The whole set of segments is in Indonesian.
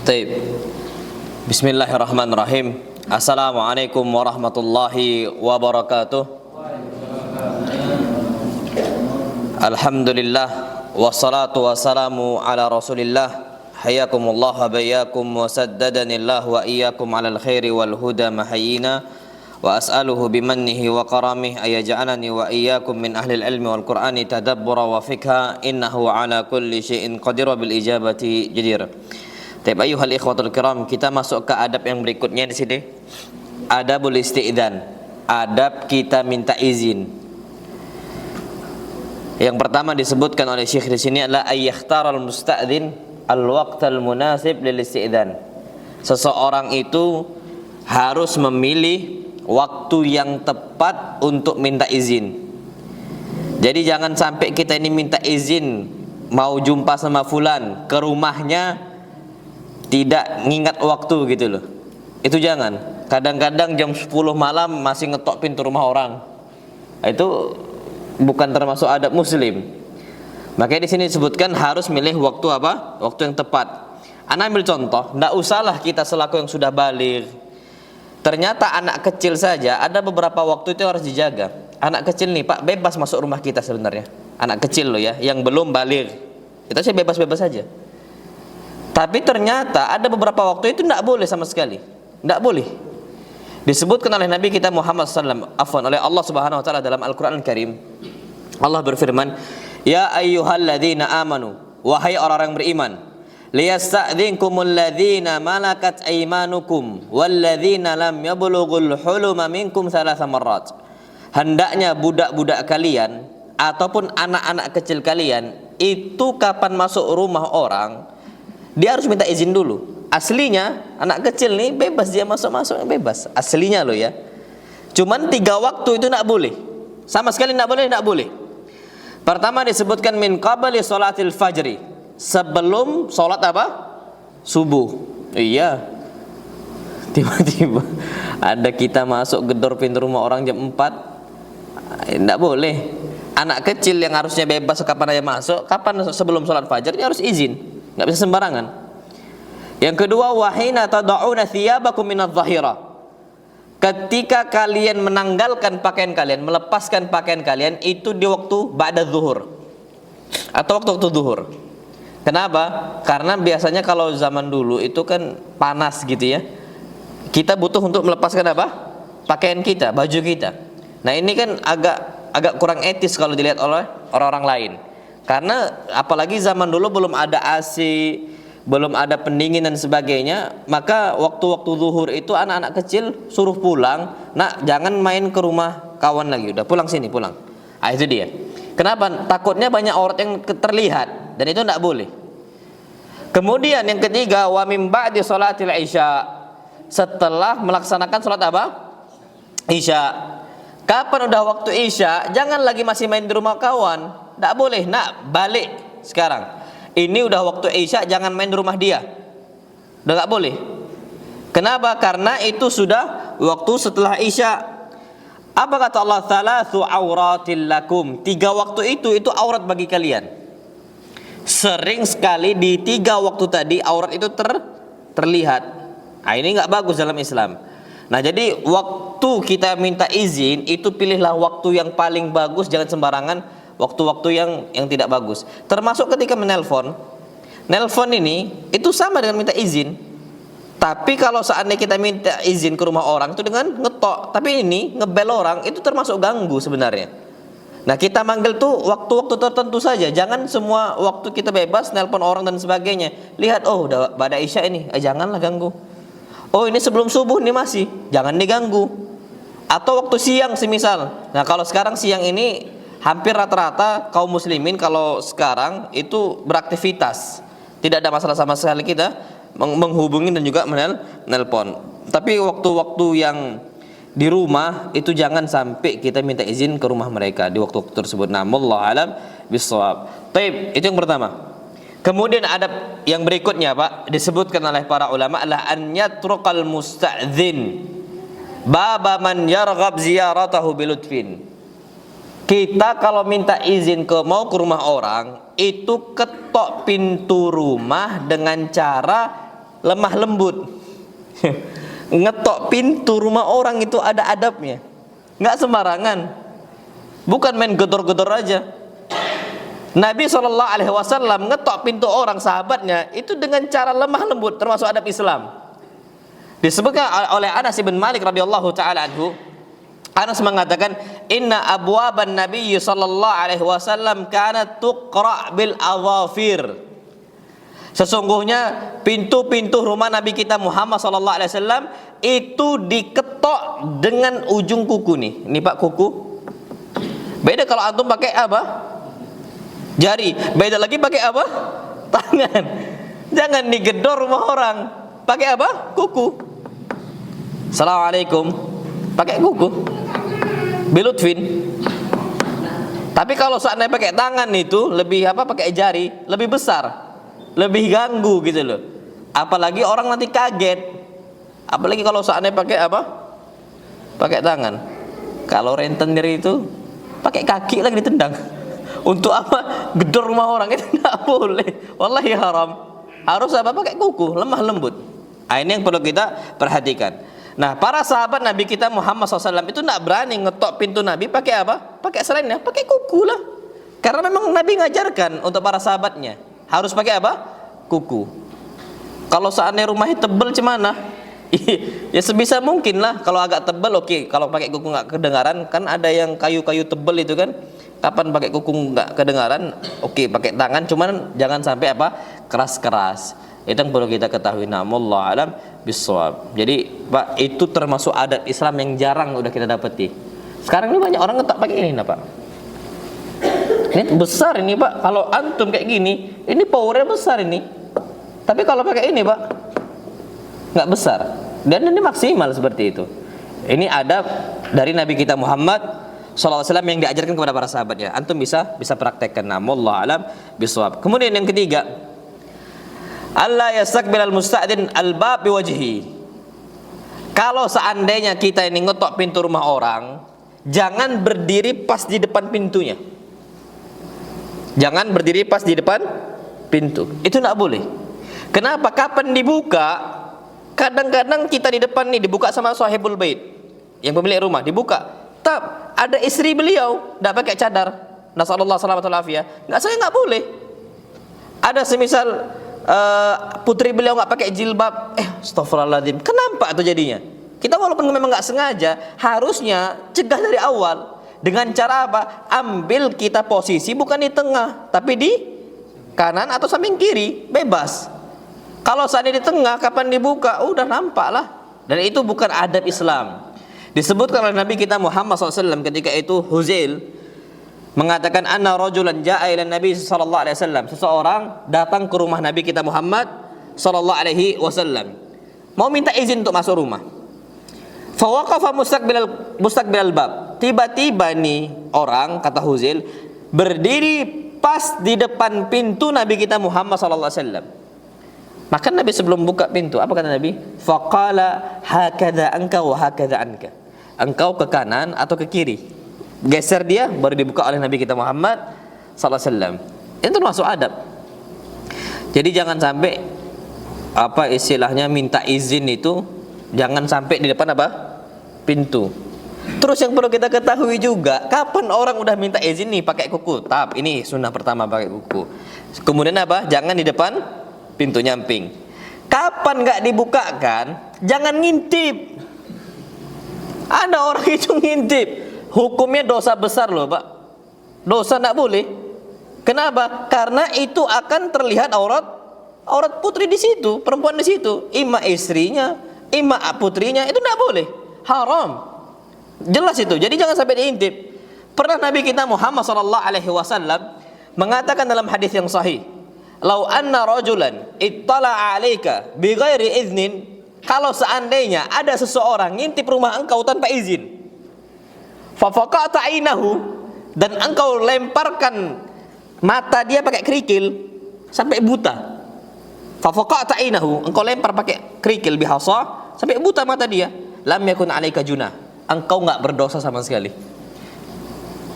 Taib. Bismillahirrahmanirrahim. Assalamualaikum warahmatullahi wabarakatuh. Alhamdulillah wassalatu wassalamu ala Rasulillah. Hayakumullah wa bayyakum wa saddadanillah wa iyyakum alal khairi wal huda mahayyina wa as'aluhu bimannihi wa karamih ayaj'alani wa iyyakum min ahlil ilmi wal qur'ani tadabbura wa fikha innahu ala kulli syai'in qadir wa bil ijabati jadir. Taib ayyuhal ikhwatul kiram, kita masuk ke adab yang berikutnya di sini. Adabul isti'dzan. Adab kita minta izin. Yang pertama disebutkan oleh Syekh di sini adalah ayyahtaral musta'dzin al-waqtal munasib lil isti'dzan. Seseorang itu harus memilih waktu yang tepat untuk minta izin. Jadi jangan sampai kita ini minta izin mau jumpa sama fulan ke rumahnya tidak ngingat waktu gitu loh. Itu jangan. Kadang-kadang jam 10 malam masih ngetok pintu rumah orang. Itu bukan termasuk adab muslim. Makanya di sini disebutkan harus milih waktu apa? Waktu yang tepat. Ana ambil contoh, enggak usahlah kita selaku yang sudah baligh. Ternyata anak kecil saja ada beberapa waktu itu harus dijaga. Anak kecil nih, Pak, bebas masuk rumah kita sebenarnya. Anak kecil loh ya, yang belum baligh. Itu saya bebas-bebas saja. Tapi ternyata ada beberapa waktu itu tidak boleh sama sekali. Tidak boleh. Disebutkan oleh Nabi kita Muhammad SAW, oleh Allah Subhanahu Wa Taala dalam Al-Quran Al-Karim. Allah berfirman, Ya ayyuhalladzina amanu, wahai orang-orang beriman, liyasta'dzinkumul ladzina malakat aymanukum walladzina lam yablughul huluma minkum thalatha marrat. Hendaknya budak-budak kalian ataupun anak-anak kecil kalian itu kapan masuk rumah orang dia harus minta izin dulu. Aslinya anak kecil nih bebas dia masuk-masuk bebas. Aslinya loh ya. Cuman 3 waktu itu tidak boleh. Sama sekali tidak boleh. Pertama disebutkan min qabli sholatil fajri. Sebelum sholat apa? Subuh. Iya. Tiba-tiba ada kita masuk gedor pintu rumah orang jam 4. Tidak boleh. Anak kecil yang harusnya bebas kapan aja masuk, kapan sebelum sholat fajar dia harus izin. Nggak bisa sembarangan. Yang kedua, wahina tada'una thiyabakum minadh-dhahira. Ketika kalian menanggalkan pakaian kalian, melepaskan pakaian kalian itu di waktu ba'da zuhur atau waktu zuhur. Kenapa? Karena biasanya kalau zaman dulu itu kan panas gitu ya. Kita butuh untuk melepaskan apa? Pakaian kita, baju kita. Nah, ini kan agak kurang etis kalau dilihat oleh orang-orang lain. Karena apalagi zaman dulu belum ada AC, belum ada pendingin dan sebagainya, maka waktu-waktu zuhur itu anak-anak kecil suruh pulang, nak jangan main ke rumah kawan lagi, udah pulang sini, pulang. Ah, itu dia. Kenapa? Takutnya banyak aurat yang terlihat dan itu tidak boleh. Kemudian yang ketiga, wa mim ba'di sholatil isya. Setelah melaksanakan sholat apa? Isya. Kapan udah waktu isya, jangan lagi masih main di rumah kawan. Tak boleh, nak balik sekarang. Ini udah waktu isya, jangan main di rumah dia. Udah gak boleh. Kenapa? Karena itu sudah waktu setelah isya. Apa kata Allah? Thalathu auratil lakum. 3 waktu itu aurat bagi kalian. Sering sekali di 3 waktu tadi aurat itu terlihat. Nah, ini gak bagus dalam Islam. Nah, jadi waktu kita minta izin itu pilihlah waktu yang paling bagus, jangan sembarangan. Waktu-waktu yang tidak bagus. Termasuk ketika menelpon. Nelpon ini itu sama dengan minta izin. Tapi kalau seandainya kita minta izin ke rumah orang itu dengan ngetok. Tapi ini ngebel orang itu termasuk ganggu sebenarnya. Nah, kita manggil tuh waktu-waktu tertentu saja. Jangan semua waktu kita bebas nelpon orang dan sebagainya. Lihat, oh udah pada isya ini, janganlah ganggu. Oh, ini sebelum subuh nih masih, jangan diganggu. Atau waktu siang semisal. Nah, kalau sekarang siang ini hampir rata-rata kaum muslimin kalau sekarang itu beraktivitas. Tidak ada masalah sama sekali kita menghubungi dan juga menelpon. Tapi waktu-waktu yang di rumah itu jangan sampai kita minta izin ke rumah mereka di waktu-waktu tersebut. Nah, wallahu alam bissawab. Taib, itu yang pertama. Kemudian adab yang berikutnya, Pak, disebutkan oleh para ulama adalah an yatrukal musta'dzin baba man yarghab ziyaratahu bilutfin. Kita kalau minta izin mau ke rumah orang itu ketok pintu rumah dengan cara lemah lembut. Ngetok pintu rumah orang itu ada adabnya, nggak sembarangan, bukan main gedor-gedor aja. Nabi SAW ngetok pintu orang sahabatnya itu dengan cara lemah lembut, termasuk adab Islam. Disebutkan oleh Anas bin Malik radhiyallahu taala anhu, Anas mengatakan, inna abwaban Nabi sallallahu alaihi wasallam kanat tuqra bil adhafir. Sesungguhnya pintu-pintu rumah Nabi kita Muhammad sallallahu alaihi wasallam itu diketok dengan ujung kuku nih. Ini Pak, kuku. Beda kalau antum pakai apa? Jari. Beda lagi pakai apa? Tangan. Jangan digedor rumah orang. Pakai apa? Kuku. Assalamualaikum. Pakai kuku. Bilutfin. Tapi kalau seandainya pakai tangan itu lebih apa? Pakai jari, lebih besar. Lebih ganggu gitu loh. Apalagi orang nanti kaget. Apalagi kalau seandainya pakai apa? Pakai tangan. Kalau rentenir itu pakai kaki lagi ditendang. Untuk apa? Gedor rumah orang itu tidak boleh. Wallahi haram. Harus apa? Pakai kuku, lemah lembut. Nah, ini yang perlu kita perhatikan. Nah, para sahabat Nabi kita Muhammad SAW itu tidak berani ngetok pintu Nabi pakai apa? Pakai selainnya, pakai kuku lah. Karena memang Nabi ngajarkan untuk para sahabatnya harus pakai apa? Kuku. Kalau seandainya rumahnya tebel gimana? Ya sebisa mungkin lah. Kalau agak tebel oke. Kalau pakai kuku nggak kedengaran, kan ada yang kayu-kayu tebel itu kan. Kapan pakai kuku nggak kedengaran? Oke, pakai tangan. Cuman jangan sampai apa? Keras-keras. Itu yang perlu kita ketahui. Wallahu alam bissawab. Jadi Pak, itu termasuk adat Islam yang jarang udah kita dapati. Sekarang ini banyak orang ngetak pakai ini, nah Pak. Ini besar ini Pak. Kalau antum kayak gini, ini powernya besar ini. Tapi kalau pakai ini Pak, nggak besar. Dan ini maksimal seperti itu. Ini adab dari Nabi kita Muhammad SAW yang diajarkan kepada para sahabatnya. Antum bisa praktekkan. Wallahu alam bisawab. Kemudian yang ketiga, Allah yastaqbilal musta'din albab biwajhi. Kalau seandainya kita ini ngetok pintu rumah orang, jangan berdiri pas di depan pintunya. Jangan berdiri pas di depan pintu. Itu tidak boleh. Kenapa? Kapan dibuka? Kadang-kadang kita di depan nih dibuka sama sahibul bait, yang pemilik rumah, dibuka. Ada istri beliau tidak pakai cadar. Nasallallahu alaihi wasallam. Saya nggak boleh. Ada semisal putri beliau nggak pakai jilbab. Astagfirullahaladzim. Kenapa itu jadinya? Kita walaupun memang nggak sengaja, harusnya cegah dari awal. Dengan cara apa? Ambil kita posisi bukan di tengah, tapi di kanan atau samping kiri, bebas. Kalau seandainya di tengah, kapan dibuka? Udah nampak lah. Dan itu bukan adab Islam. Disebutkan oleh Nabi kita Muhammad SAW ketika itu Huzail mengatakan, anna rajulan ja'a ila Nabi sallallahu alaihi wasallam. Seseorang datang ke rumah Nabi kita Muhammad sallallahu alaihi wasallam, mau minta izin untuk masuk rumah. Fa waqafa mustaqbilal bab. Tiba-tiba nih orang, kata Huzail, berdiri pas di depan pintu Nabi kita Muhammad sallallahu alaihi wasallam. Maka Nabi sebelum buka pintu, apa kata Nabi? Faqala hakadha anka wa hakadha anka. Engkau ke kanan atau ke kiri. Geser dia, baru dibuka oleh Nabi kita Muhammad sallallahu alaihi wasallam. Itu termasuk adab. Jadi jangan sampai apa istilahnya minta izin itu jangan sampai di depan apa? Pintu. Terus yang perlu kita ketahui juga, kapan orang udah minta izin nih pakai kuku? Ini sunnah pertama pakai kuku. Kemudian apa? Jangan di depan pintu nyamping. Kapan nggak dibukakan? Jangan ngintip. Ada orang itu ngintip. Hukumnya dosa besar loh Pak. Dosa nggak boleh. Kenapa? Karena itu akan terlihat aurat putri di situ, perempuan di situ, ima istrinya, ima putrinya, itu nggak boleh. Haram. Jelas itu. Jadi jangan sampai diintip. Pernah Nabi kita Muhammad sallallahu alaihi wasallam mengatakan dalam hadis yang sahih, "Lau anna rajulan ittala 'alaika bighairi iznin." Kalau seandainya ada seseorang ngintip rumah engkau tanpa izin, fa faqata 'ainahu, dan engkau lemparkan mata dia pakai kerikil sampai buta. Fa faqata 'ainahu, engkau lempar pakai kerikil bihasa sampai buta mata dia. Lam yakun 'alaika junah. Engkau enggak berdosa sama sekali.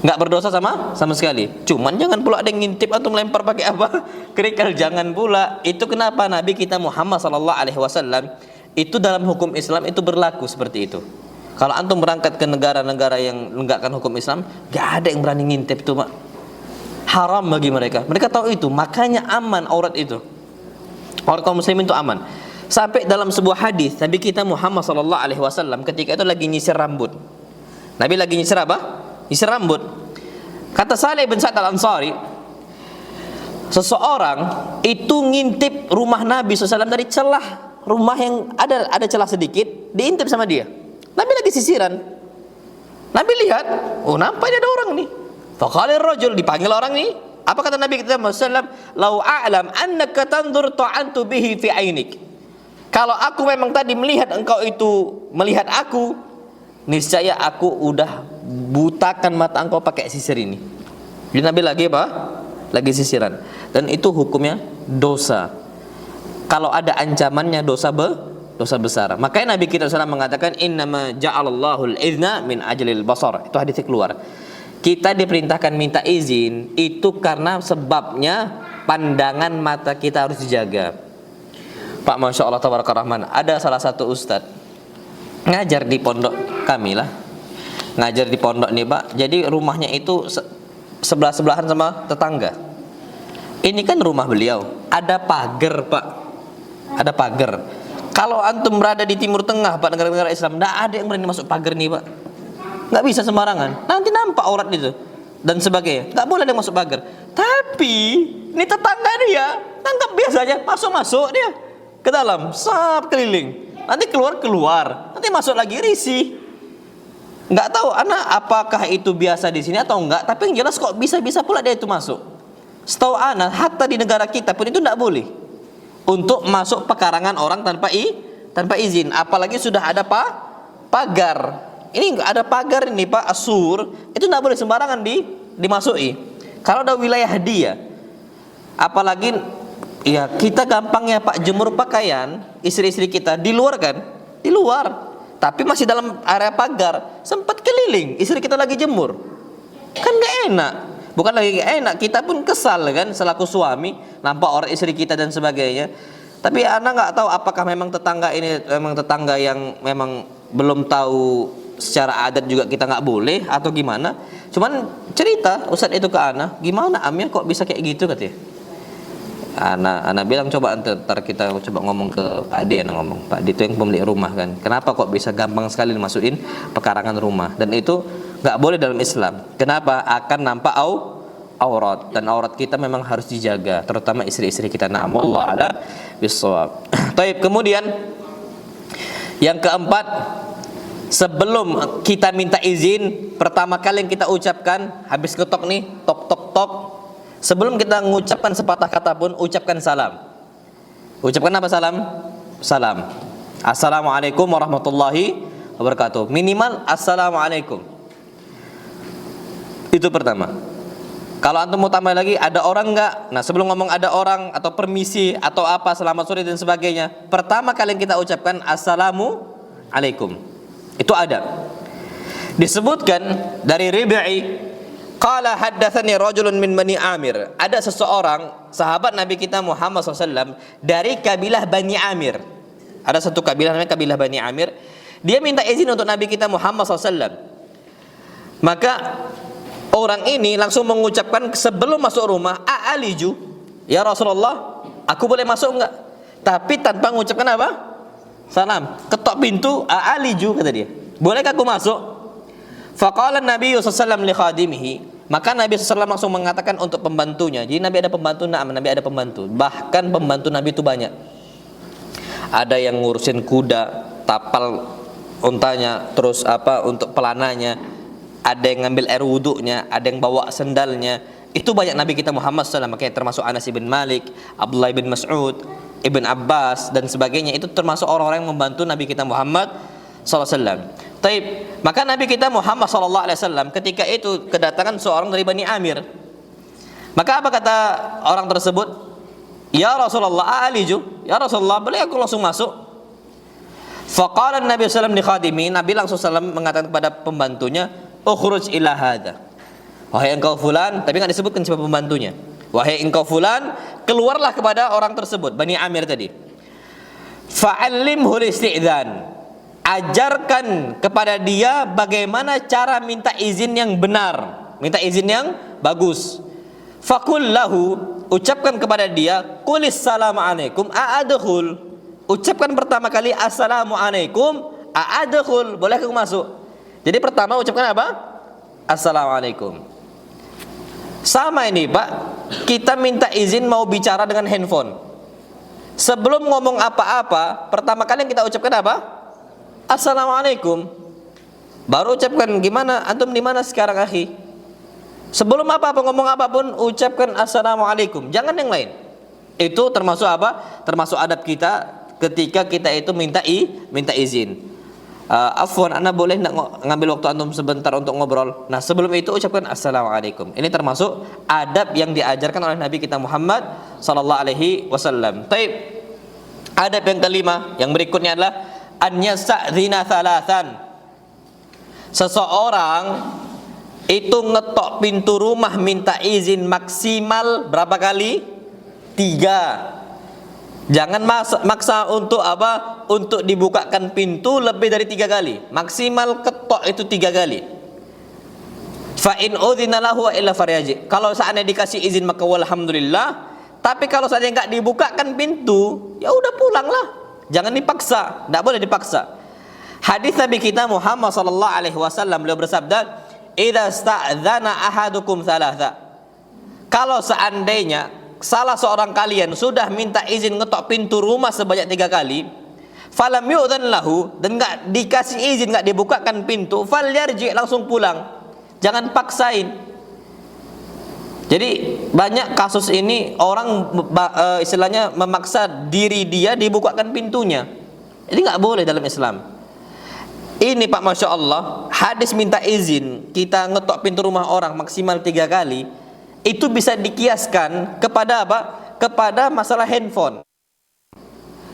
nggak berdosa sama sekali. Cuman jangan pula ada yang ngintip atau melempar pakai apa kerikil, jangan pula. Itu kenapa Nabi kita Muhammad sallallahu alaihi wasallam itu dalam hukum Islam itu berlaku seperti itu. Kalau antum berangkat ke negara-negara yang menegakkan hukum Islam, nggak ada yang berani ngintip itu, Pak. Haram bagi mereka. Mereka tahu itu, makanya aman aurat itu. Aurat kaum muslimin itu aman. Sampai dalam sebuah hadis Nabi kita Muhammad sallallahu alaihi wasallam ketika itu lagi nyisir rambut. Nabi lagi nyisir apa? Nyisir rambut. Kata Saleh bin Sa'ad al-Ansari, seseorang itu ngintip rumah Nabi SAW dari celah rumah yang ada celah sedikit, diintip sama dia. Nabi lagi sisiran. Nabi lihat, oh nampaknya ada orang nih. Faqala ar-rajul, dipanggil orang ini. Apa kata Nabi kita SAW? Lau a'lam annaka tanzur ta'antu bihi fi ainik. Kalau aku memang tadi melihat engkau itu melihat aku, niscaya aku udah butakan mata engkau pakai sisir ini. Jadi Nabi lagi apa? Lagi sisiran. Dan itu hukumnya dosa. Kalau ada ancamannya dosa besar. Makanya Nabi kita SAW mengatakan innama ja'alallahu al-idhna min ajlil basar. Itu hadis keluar. Kita diperintahkan minta izin itu karena sebabnya pandangan mata kita harus dijaga. Pak, Masya Allah tabarakallah rahman, ada salah satu ustadz ngajar di pondok kami lah, ngajar di pondok nih Pak. Jadi rumahnya itu sebelah-sebelahan sama tetangga. Ini kan rumah beliau, ada pagar Pak, ada pagar. Kalau antum berada di Timur Tengah Pak, negara-negara Islam, tidak ada yang berani masuk pagar nih Pak. Nggak bisa sembarangan, nanti nampak aurat itu dan sebagainya. Nggak boleh dia masuk pagar. Tapi ini tetangga dia, tangkap biasanya masuk dia ke dalam, sap keliling. Nanti keluar, nanti masuk lagi risih. Nggak tahu anak apakah itu biasa di sini atau enggak, tapi yang jelas kok bisa-bisa pula dia itu masuk. Setahu anak, hatta di negara kita pun itu enggak boleh untuk masuk pekarangan orang tanpa izin, apalagi sudah ada pagar. Ini enggak ada pagar ini Pak, asur, itu enggak boleh sembarangan dimasuki. Kalau ada wilayah dia, apalagi ya kita gampangnya Pak jemur pakaian istri-istri kita di luar kan, di luar. Tapi masih dalam area pagar, sempat keliling, istri kita lagi jemur. Kan gak enak. Bukan lagi gak enak, kita pun kesal kan selaku suami, nampak orang istri kita dan sebagainya. Tapi anak gak tahu apakah memang tetangga ini memang tetangga yang memang belum tahu secara adat juga kita gak boleh atau gimana. Cuman cerita Ustadz itu ke anak, gimana Amnya kok bisa kayak gitu katanya. Anak bilang coba ntar kita coba ngomong ke Pak D, ngomong Pak D itu yang pemilik rumah kan, kenapa kok bisa gampang sekali dimasukin pekarangan rumah, dan itu nggak boleh dalam Islam. Kenapa? Akan nampak aurat, dan aurat kita memang harus dijaga, terutama istri-istri kita. Nah, Allah ada bisawab. Taib. Kemudian yang keempat, sebelum kita minta izin, pertama kali yang kita ucapkan habis ketok nih, tok. Sebelum kita mengucapkan sepatah kata pun, ucapkan salam. Ucapkan apa salam? Salam. Assalamualaikum warahmatullahi wabarakatuh. Minimal assalamualaikum. Itu pertama. Kalau antum mau tambah lagi, ada orang enggak? Nah, sebelum ngomong ada orang atau permisi atau apa, selamat sore dan sebagainya, pertama kali yang kita ucapkan assalamualaikum. Itu ada. Disebutkan dari Rib'i, qala haddatsani rajulun min Bani Amir. Ada seseorang sahabat Nabi kita Muhammad SAW dari kabilah Bani Amir. Ada satu kabilah namanya kabilah Bani Amir. Dia minta izin untuk Nabi kita Muhammad SAW. Maka orang ini langsung mengucapkan sebelum masuk rumah, a'aliju, ya Rasulullah, aku boleh masuk enggak? Tapi tanpa mengucapkan apa? Salam. Ketok pintu, a'aliju, kata dia. Bolehkah aku masuk? Faqala Nabi SAW li khadimihi. Maka Nabi SAW langsung mengatakan untuk pembantunya. Jadi Nabi ada pembantu, Nabi ada pembantu. Bahkan pembantu Nabi itu banyak. Ada yang ngurusin kuda, tapal untanya, terus apa untuk pelananya. Ada yang ngambil air wudhunya, ada yang bawa sendalnya. Itu banyak Nabi kita Muhammad SAW. Makanya termasuk Anas bin Malik, Abdullah bin Mas'ud, Ibn Abbas dan sebagainya. Itu termasuk orang-orang yang membantu Nabi kita Muhammad SAW. Taib. Maka Nabi kita Muhammad SAW ketika itu kedatangan seorang dari Bani Amir. Maka apa kata orang tersebut? Ya Rasulullah, a'aliju. Ya Rasulullah, boleh aku langsung masuk? Faqala Nabi SAW li khadimi. Nabi langsung SAW mengatakan kepada pembantunya, ukhruj ila hadha. Wahai engkau fulan, tapi nggak disebutkan siapa pembantunya. Wahai engkau fulan, keluarlah kepada orang tersebut, Bani Amir tadi. Fa'allimhu isti'dzan. Ajarkan kepada dia bagaimana cara minta izin yang benar, minta izin yang bagus. Faqul lahu, ucapkan kepada dia, qulis salamu alaikum a'adkhul. Ucapkan pertama kali assalamu alaikum a'adkhul, boleh aku masuk? Jadi pertama ucapkan apa? Assalamualaikum. Sama ini Pak, kita minta izin mau bicara dengan handphone. Sebelum ngomong apa-apa, pertama kali yang kita ucapkan apa? Assalamualaikum. Baru ucapkan, gimana antum di mana sekarang akhi? Sebelum apa-apa ngomong apapun ucapkan assalamualaikum, jangan yang lain. Itu termasuk apa? Termasuk adab kita ketika kita itu minta izin. Afwan, anda boleh ngambil waktu antum sebentar untuk ngobrol. Nah, sebelum itu ucapkan assalamualaikum. Ini termasuk adab yang diajarkan oleh Nabi kita Muhammad sallallahu alaihi wasallam. Taib. Adab yang kelima, yang berikutnya adalah an yasta'dzina thalathan. Seseorang itu ngetok pintu rumah minta izin maksimal berapa kali? 3. Jangan maksa untuk apa? Untuk dibukakan pintu lebih dari 3 kali. Maksimal ketok itu 3 kali. Fa in udzina lahu illa faryaji. Kalau seandainya dikasih izin maka walhamdulillah. Tapi kalau seandainya enggak dibukakan pintu, ya udah pulanglah. Jangan dipaksa, enggak boleh dipaksa. Hadis Nabi kita Muhammad sallallahu alaihi wasallam, beliau bersabda, "Idza sta'dzana ahadukum thalatha." Kalau seandainya salah seorang kalian sudah minta izin ngetok pintu rumah sebanyak 3 kali, falam yu'dzan lahu, dan enggak dikasih izin, enggak dibukakan pintu, falyarji, langsung pulang. Jangan paksain. Jadi banyak kasus ini orang istilahnya memaksa diri dia dibukakan pintunya. Ini enggak boleh dalam Islam. Ini Pak, Masya Allah, hadis minta izin kita ngetok pintu rumah orang maksimal 3 kali, itu bisa dikiaskan kepada apa? Kepada masalah handphone.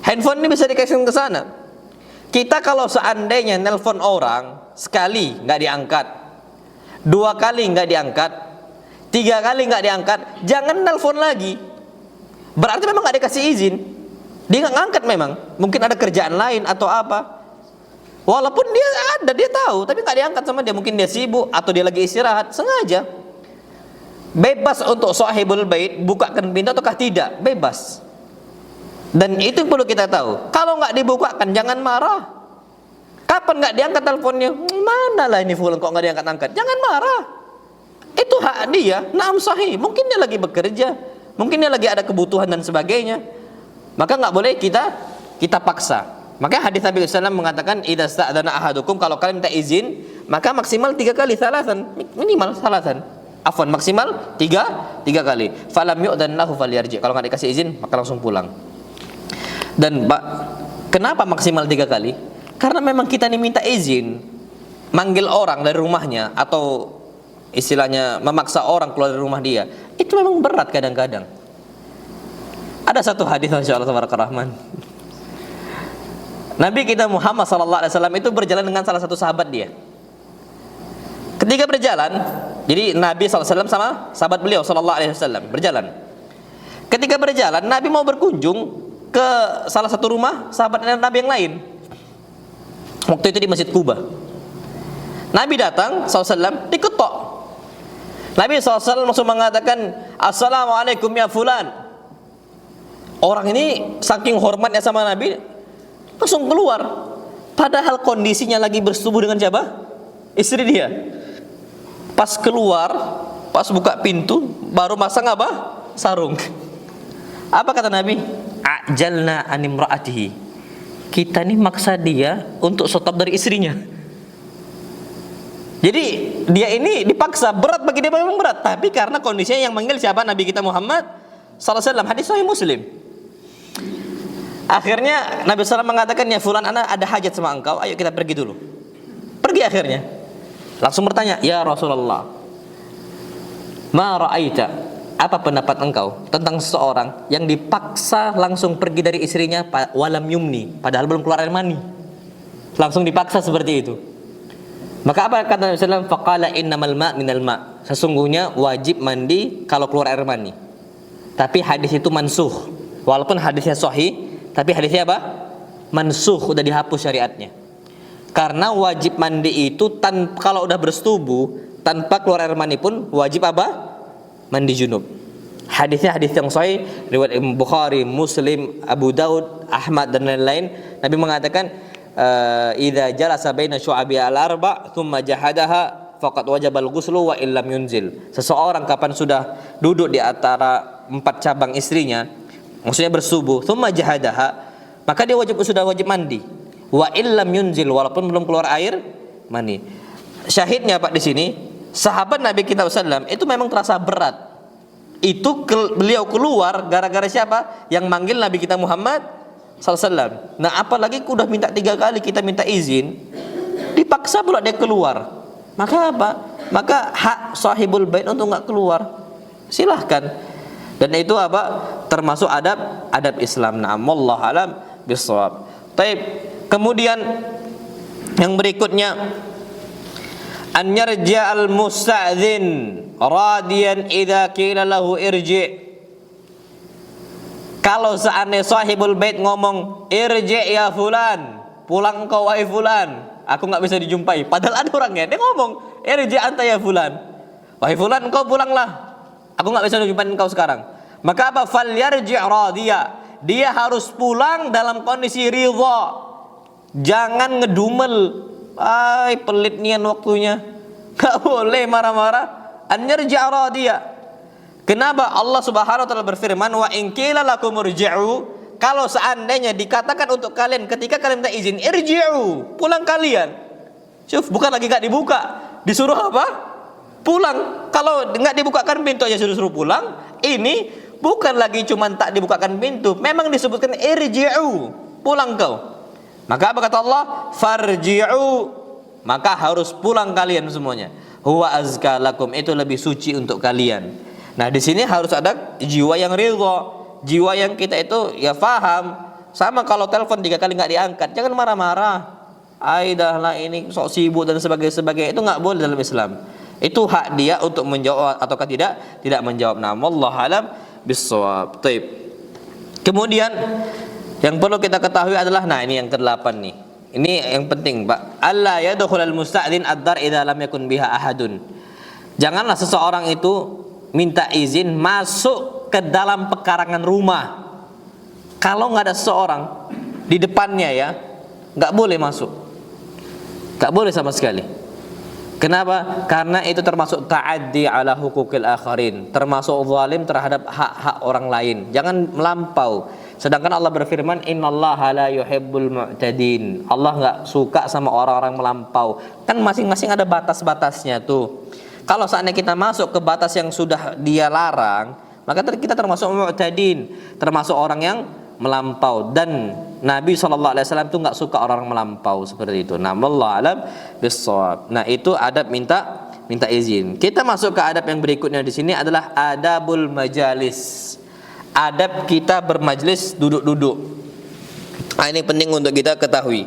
Handphone ini bisa dikaitkan ke sana. Kita kalau seandainya nelpon orang sekali nggak diangkat, 2 kali nggak diangkat, 3 kali nggak diangkat, jangan nelpon lagi. Berarti memang nggak dikasih izin. Dia nggak ngangkat memang. Mungkin ada kerjaan lain atau apa. Walaupun dia ada, dia tahu, tapi nggak diangkat sama dia. Mungkin dia sibuk atau dia lagi istirahat, sengaja. Bebas untuk sahibul bait bukakan pintu ataukah tidak, bebas. Dan itu perlu kita tahu. Kalau nggak dibukakan jangan marah. Kapan nggak diangkat teleponnya? Mana lah ini fulan kok nggak diangkat-angkat? Jangan marah. Itu hak dia. Naam sahih. Mungkin dia lagi bekerja, mungkin dia lagi ada kebutuhan dan sebagainya. Maka nggak boleh kita paksa. Maka hadis Nabi SAW mengatakan, idza sta'dzana ahadukum, kalau kalian minta izin maka maksimal 3 kali, salasan, minimal salasan. Afwan, maksimal 3 kali. Falam yu'dan lahu falyarji. Kalau nggak dikasih izin maka langsung pulang. Dan Pak, kenapa maksimal 3 kali? Karena memang kita ini minta izin manggil orang dari rumahnya atau istilahnya memaksa orang keluar dari rumah dia, itu memang berat kadang-kadang. Ada satu hadis insyaallah tabarakallah, Nabi kita Muhammad sallallahu alaihi wasallam itu berjalan dengan salah satu sahabat dia. Ketika berjalan, jadi Nabi SAW sama sahabat beliau sallallahu alaihi wasallam berjalan. Ketika berjalan, Nabi mau berkunjung ke salah satu rumah sahabat Nabi yang lain. Waktu itu di Masjid Kuba. Nabi datang SAW, diketok. Nabi SAW langsung mengatakan, "Assalamualaikum ya fulan." Orang ini saking hormatnya sama Nabi, langsung keluar. Padahal kondisinya lagi bersetubuh dengan siapa? Istri dia. Pas keluar, pas buka pintu, baru masang apa? Sarung. Apa kata Nabi? Ajalna animraatihi. Kita nih maksa dia untuk stop dari istrinya. Jadi dia ini dipaksa, berat bagi dia, memang berat. Tapi karena kondisinya yang manggil siapa? Nabi kita Muhammad sallallahu alaihi wasallam. Hadis sahih Muslim. Akhirnya Nabi SAW mengatakan, "Ya fulan, ana ada hajat sama engkau, ayo kita pergi dulu." Pergi akhirnya. Langsung bertanya, "Ya Rasulullah, ma ra'aita?" Apa pendapat engkau tentang seseorang yang dipaksa langsung pergi dari istrinya walam yumni, padahal belum keluar air mani, langsung dipaksa seperti itu? Maka apa kata Nabi SAW? Faqala innamal ma' minal ma'. sesungguhnya wajib mandi kalau keluar air mani. Tapi hadis itu mansuh. Walaupun hadisnya sahih, tapi hadisnya apa? Mansuh, udah dihapus syariatnya. Karena wajib mandi itu kalau udah bersetubuh tanpa keluar air mani pun wajib apa? Mandi junub. Hadisnya hadis yang sahih riwayat Imam Bukhari, Muslim, Abu Daud, Ahmad dan lain-lain. Nabi mengatakan idza jalasa baina syu'abi al-arba' thumma jahadaha faqad wajaba al-ghuslu wa illam yunzil. Seseorang kapan sudah duduk di antara 4 cabang istrinya, maksudnya bersubuh, thumma jahadaha, maka dia sudah wajib mandi. Wa illam yunzil, walaupun belum keluar air mani. Syahidnya Pak di sini, sahabat Nabi kita sallallahu itu memang terasa berat. Itu beliau keluar gara-gara siapa? Yang manggil Nabi kita Muhammad sallallahu. Nah, apalagi udah minta 3 kali kita minta izin, dipaksa pula dia keluar. Maka apa? Maka hak sahibul bait untuk enggak keluar. Silahkan. Dan itu apa? Termasuk adab Islam. Na'am, wallahu alam bissawab. Baik. Kemudian yang berikutnya, an yarja al musta'dzin radiyan idza qila lahu irji. Kalau seandainya sahibul bait ngomong irji ya fulan, pulang kau wahai fulan, aku enggak bisa dijumpai, padahal ada orangnya, dia ngomong irji anta ya fulan, wahai fulan kau pulanglah, aku enggak bisa dijumpai engkau sekarang. Maka apa? Fal yarji radiya, dia harus pulang dalam kondisi ridha. Jangan ngedumel, ay pelit nian waktunya, gak boleh marah-marah. An yarji radiya. Kenapa Allah Subhanahu wa taala berfirman wa in qila lakum irji'u, kalau seandainya dikatakan untuk kalian ketika kalian minta izin, irji'u, pulang kalian. Syuf, bukan lagi enggak dibuka, disuruh apa? Pulang. Kalau enggak dibukakan pintu aja suruh pulang. Ini bukan lagi cuma tak dibukakan pintu, memang disebutkan irji'u, pulang kau. Maka apa kata Allah? Farji'u, maka harus pulang kalian semuanya. Huwa azka lakum, itu lebih suci untuk kalian. Nah, di sini harus ada jiwa yang ridha, jiwa yang kita itu ya faham. Sama kalau telepon 3 kali nggak diangkat, jangan marah-marah. Dah lah ini sok sibuk dan sebagainya. Itu nggak boleh dalam Islam. Itu hak dia untuk menjawab ataukah tidak menjawab. Nah, wallahu alam bissawab. Baik. Kemudian yang perlu kita ketahui adalah, nah ini yang ke-8 nih. Ini yang penting, Pak. Alla yadkhulul musta'dzin ad-dar idza lam yakun biha ahadun. Janganlah seseorang itu minta izin masuk ke dalam pekarangan rumah kalau nggak ada seseorang di depannya, ya nggak boleh masuk, nggak boleh sama sekali. Kenapa? Karena itu termasuk ta'addi ala hukukil akharin, termasuk zalim terhadap hak-hak orang lain. Jangan melampau. Sedangkan Allah berfirman, innallaha la yuhibbul mu'tadin. Allah nggak suka sama orang-orang melampau. Kan masing-masing ada batas-batasnya tuh. Kalau saatnya kita masuk ke batas yang sudah dia larang, maka kita termasuk mu'tadin, termasuk orang yang melampau. Dan Nabi SAW itu nggak suka orang melampau seperti itu. Nah, wallahu alam bissawab. Nah, itu adab minta izin. Kita masuk ke adab yang berikutnya di sini adalah adabul majalis. Adab kita bermajlis, duduk-duduk. Nah, ini penting untuk kita ketahui.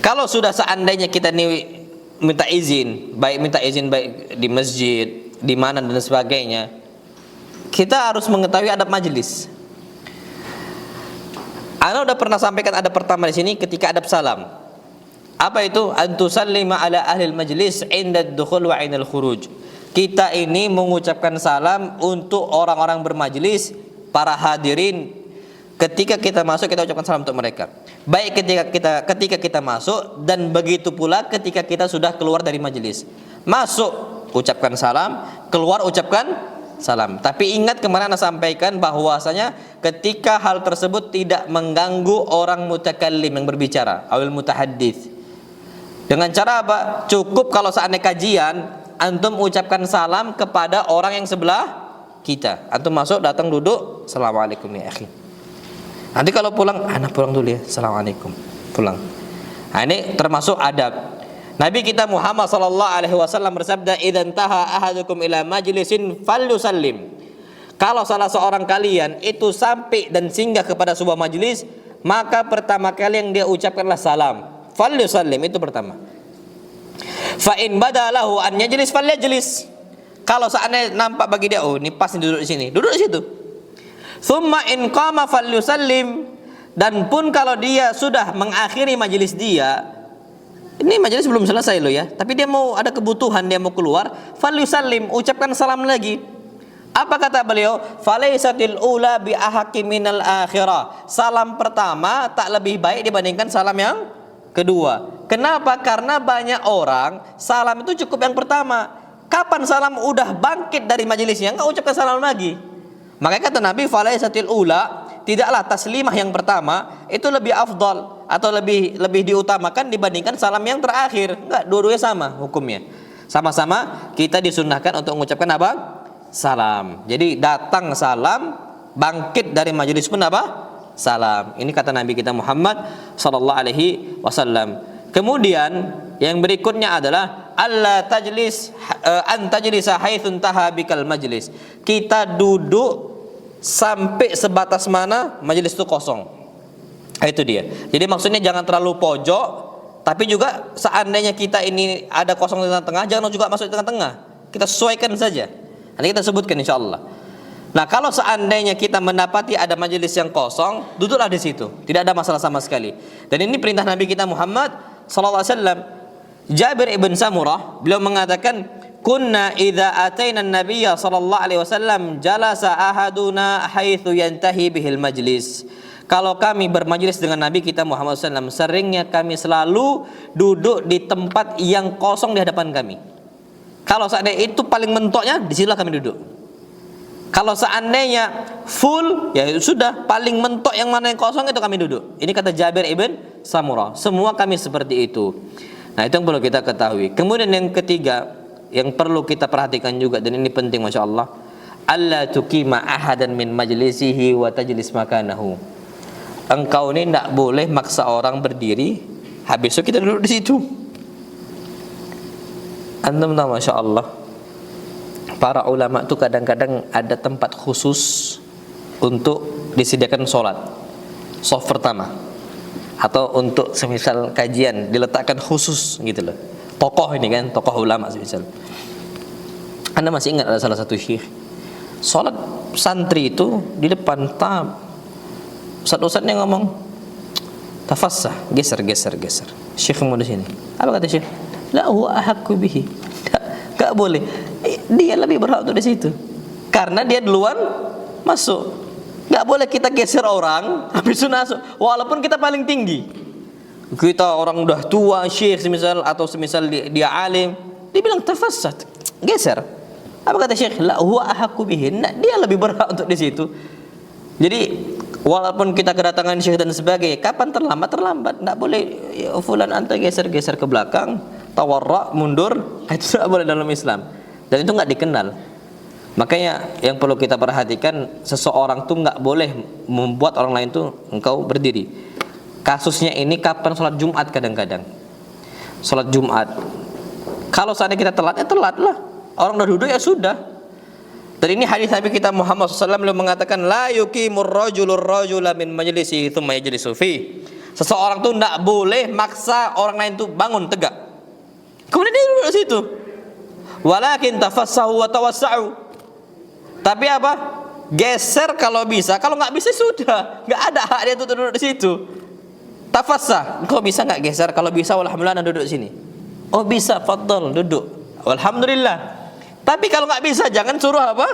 Kalau sudah seandainya kita minta izin baik di masjid, di mana dan sebagainya, kita harus mengetahui adab majelis. Ana udah pernah sampaikan adab pertama di sini ketika adab salam. Apa itu? Antusallima ala ahli majlis inda ad-dukhul wa inal khuruj. Kita ini mengucapkan salam untuk orang-orang bermajlis, para hadirin. Ketika kita masuk, kita ucapkan salam untuk mereka. Baik ketika kita masuk, dan begitu pula ketika kita sudah keluar dari majelis. Masuk ucapkan salam, keluar ucapkan salam. Tapi ingat kemarin Anda sampaikan bahwasanya ketika hal tersebut tidak mengganggu orang mutakallim yang berbicara, awil mutahaddits. Dengan cara apa? Cukup kalau saatnya kajian, antum ucapkan salam kepada orang yang sebelah kita. Antum masuk, datang, duduk, assalamualaikum ya akhi. Nanti kalau pulang, anak pulang dulu ya, assalamualaikum, pulang. Nah, ini termasuk adab. Nabi kita Muhammad SAW bersabda, idzan taha ahadukum ila majlisin falyusallim. Kalau salah seorang kalian itu sampai dan singgah kepada sebuah majelis, maka pertama kali yang dia ucapkanlah salam. Falyusallim, itu pertama. Fa in badalahu an yajlis falyajlis. Kalau seandainya nampak bagi dia, oh ini pas nih duduk di sini, duduk di situ. Tsumma in qama falyusallim, dan pun kalau dia sudah mengakhiri majelis dia, ini majelis belum selesai loh ya, tapi dia mau ada kebutuhan, dia mau keluar, falyusallim, ucapkan salam lagi. Apa kata beliau? Falaisatil ula bi ahaqi minal akhirah. Salam pertama tak lebih baik dibandingkan salam yang kedua. Kenapa? Karena banyak orang salam itu cukup yang pertama. Kapan salam udah bangkit dari majelisnya, enggak ucapkan salam lagi. Makanya kata Nabi, falaisatil ula, tidaklah taslimah yang pertama itu lebih afdal atau lebih diutamakan dibandingkan salam yang terakhir. Enggak, dua-duanya sama hukumnya. Sama-sama kita disunnahkan untuk mengucapkan apa? Salam. Jadi datang salam, bangkit dari majelis pun apa? Salam. Ini kata Nabi kita Muhammad sallallahu alaihi wasallam. Kemudian yang berikutnya adalah alla tajlis an tajlisa haitsu intaha bikal majlis. Kita duduk sampai sebatas mana majelis itu kosong. Itu dia. Jadi maksudnya jangan terlalu pojok, tapi juga seandainya kita ini ada kosong di tengah-tengah, jangan juga masuk di tengah-tengah. Kita sesuaikan saja. Nanti kita sebutkan insyaallah. Nah, kalau seandainya kita mendapati ada majelis yang kosong, duduklah di situ. Tidak ada masalah sama sekali. Dan ini perintah Nabi kita Muhammad sallallahu alaihi wasallam. Jabir ibn Samurah beliau mengatakan, kunna idza ataina an-nabiyya sallallahu alaihi wasallam jalasa ahaduna haitsu yantahi bihil majlis. Kalau kami bermajlis dengan Nabi kita Muhammad SAW, seringnya kami selalu duduk di tempat yang kosong di hadapan kami. Kalau seandainya itu paling mentoknya, disinilah kami duduk. Kalau seandainya full, ya sudah paling mentok yang mana yang kosong itu kami duduk. Ini kata Jabir ibn Samurah. Semua kami seperti itu. Nah, itu yang perlu kita ketahui. Kemudian yang ketiga yang perlu kita perhatikan juga, dan ini penting masya Allah, alla tuqima ahadan min majlisihi wa tajlis makanahu. Engkau ini tidak boleh maksa orang berdiri, habis itu kita duduk di situ. Antum tahu masya Allah, para ulama itu kadang-kadang ada tempat khusus untuk disediakan sholat, soft pertama, atau untuk semisal kajian diletakkan khusus gitu loh. Tokoh ini kan, tokoh ulama semisal. Anda masih ingat ada salah satu syekh sholat santri itu di depan Ustaz-ustaznya ngomong tafassah, geser. Syekh mau di sini. Apa kata syekh? La huwa ahaqqu bihi. Enggak boleh. Dia lebih berhak untuk di situ. Karena dia duluan masuk. Enggak boleh kita geser orang habis itu masuk walaupun kita paling tinggi. Kita orang udah tua, syekh semisal, atau semisal dia alim, dia bilang tafassah, geser. Apa kata syekh? La huwa ahaqqu bihi. Dia lebih berhak untuk di situ. Jadi walaupun kita kedatangan syekh dan sebagainya, kapan terlambat, tidak boleh ya, fulan anta geser ke belakang, tawarra, mundur, itu tidak boleh dalam Islam. Dan itu nggak dikenal. Makanya yang perlu kita perhatikan, seseorang tuh nggak boleh membuat orang lain tuh engkau berdiri. Kasusnya ini kapan sholat Jumat kadang-kadang. Sholat Jumat. Kalau seandainya kita telat, ya telat lah. Orang udah duduk ya sudah. Dan ini hadis Nabi kita Muhammad SAW beliau mengatakan, la yuqimur rajula min majlisihi tsumma yajlisu fi. Seseorang tuh tidak boleh maksa orang lain tuh bangun tegak, kemudian dia duduk di situ. Walakin tafassahu wa tawassa'u. Tapi apa? Geser kalau bisa, kalau nggak bisa sudah, nggak ada hak dia tuh duduk di situ. Tafassah, kau bisa nggak geser? Kalau bisa, alhamdulillah duduk di sini. Oh bisa, fadhal duduk. Alhamdulillah. Tapi kalau nggak bisa, jangan suruh apa?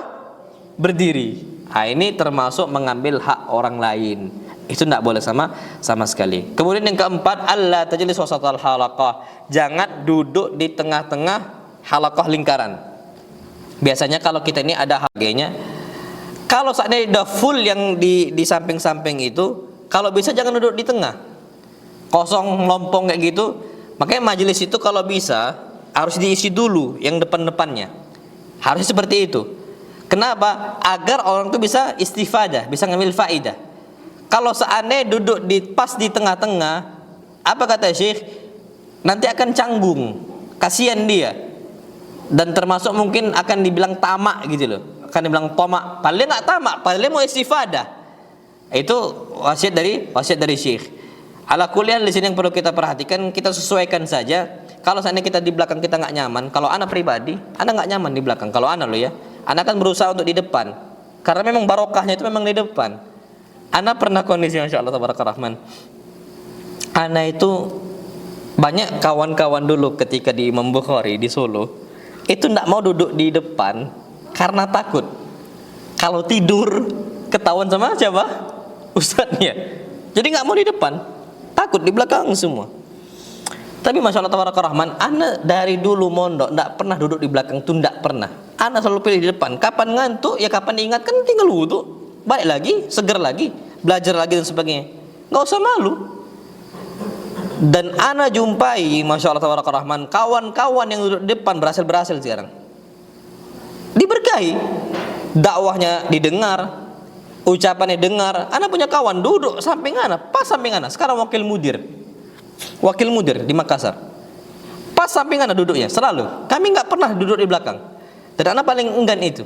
Berdiri. Nah, ini termasuk mengambil hak orang lain. Itu tidak boleh sama sekali. Kemudian yang keempat, alla tajlis wasatal halaqah. Jangan duduk di tengah-tengah halaqah lingkaran. Biasanya kalau kita ini ada harganya, kalau seandainya udah full yang di samping-samping itu, kalau bisa jangan duduk di tengah, kosong melompong kayak gitu. Makanya majelis itu kalau bisa harus diisi dulu yang depan-depannya. Harus seperti itu. Kenapa? Agar orang itu bisa istifadah, bisa ngambil faidah. Kalau seandainya duduk pas di tengah-tengah, apa kata Syekh? Nanti akan canggung, kasihan dia. Dan termasuk mungkin akan dibilang tamak gitu loh. Akan dibilang tamak. Padahal nggak tamak, padahal mau istifadah. Itu wasiat dari Syekh. Ala kuliah di sini yang perlu kita perhatikan, kita sesuaikan saja. Kalau seandainya kita di belakang kita nggak nyaman, kalau anak pribadi, anak nggak nyaman di belakang. Kalau anak lo ya, anak kan berusaha untuk di depan, karena memang barokahnya itu memang di depan. Anak pernah kondisi, Masya Allah Tabarakallah, anak itu banyak kawan-kawan dulu ketika di Imam Bukhari di Solo, itu nggak mau duduk di depan karena takut kalau tidur ketahuan sama siapa? Ustadznya. Jadi nggak mau di depan, takut di belakang semua. Tapi Masya Allah Tabarakallah, anak dari dulu mondok nggak pernah duduk di belakang tuh, nggak pernah. Anak selalu pilih di depan. Kapan ngantuk ya kapan diingatkan tinggal wudhu, baik lagi, seger lagi, belajar lagi dan sebagainya. Nggak usah malu. Dan anak jumpai Masya Allah Tabarakallah, kawan-kawan yang duduk di depan berhasil sekarang. Diberkahi, dakwahnya didengar, ucapannya dengar. Anak punya kawan duduk samping anak, pas samping anak. Sekarang wakil mudir di Makassar, pas samping anak duduknya selalu. Kami nggak pernah duduk di belakang. Dan anak paling enggan itu.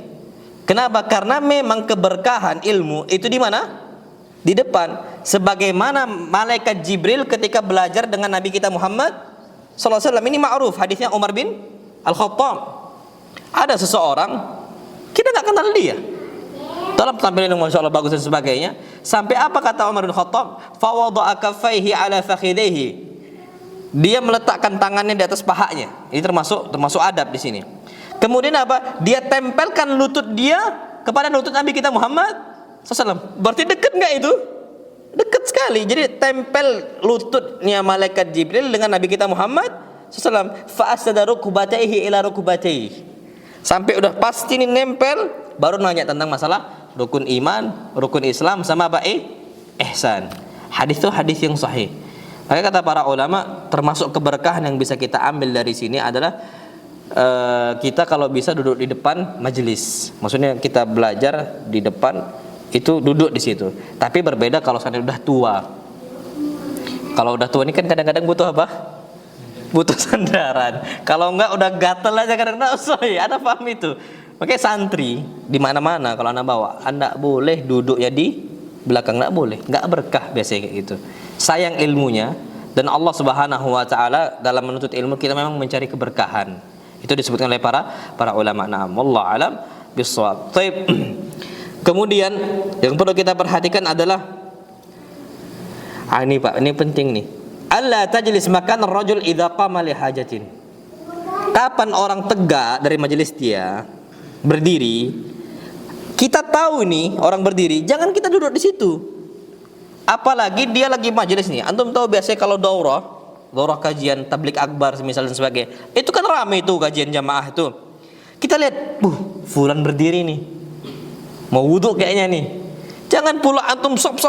Kenapa? Karena memang keberkahan ilmu itu di mana? Di depan. Sebagaimana malaikat Jibril ketika belajar dengan Nabi kita Muhammad sallallahu alaihi wasallam. Ini ma'ruf hadisnya Umar bin Al-Khattab. Ada seseorang kita nggak kenal dia, dalam tampilan yang Masya Allah bagus dan sebagainya. Sampai apa kata Umar bin Khattab? Fawadha'a kaffaihi ala fakhidaihi. Dia meletakkan tangannya di atas pahanya. Ini termasuk adab di sini. Kemudian apa? Dia tempelkan lutut dia kepada lutut Nabi kita Muhammad SAW. Berarti dekat nggak itu? Dekat sekali. Jadi tempel lututnya malaikat Jibril dengan Nabi kita Muhammad SAW. Fa'asada rukbatayhi ila rukbatayhi. Sampai udah pasti ini nempel, baru nanya tentang masalah rukun iman, rukun Islam, sama apa? Ihsan. Hadis itu hadis yang sahih. Maka kata para ulama, termasuk keberkahan yang bisa kita ambil dari sini adalah kita kalau bisa duduk di depan majelis. Maksudnya kita belajar di depan itu duduk di situ. Tapi berbeda kalau saya udah tua. Kalau udah tua ini kan kadang-kadang butuh apa? Butuh sandaran. Kalau enggak udah gatel aja kadang-kadang. Ada paham itu. Makanya santri di mana-mana kalau Anda bawa, Anda boleh duduknya di belakang, enggak boleh. Enggak berkah biasanya kayak gitu. Sayang ilmunya, dan Allah Subhanahu wa taala dalam menuntut ilmu kita memang mencari keberkahan. Itu disebutkan oleh para ulama. Na'am, wallahu alam bissawab. Baik. Kemudian yang perlu kita perhatikan adalah ini Pak, ini penting nih. Alla tajlis makan ar-rajul idza qama li hajatin. Kapan orang tegak dari majelis dia, berdiri, kita tahu nih orang berdiri, jangan kita duduk di situ. Apalagi dia lagi majelis nih. Antum tahu biasanya kalau daurah kajian tablik akbar misalnya dan sebagainya, itu kan ramai itu kajian jamaah itu. Kita lihat, fulan berdiri nih, mau wudhu kayaknya nih. Jangan pula antum sop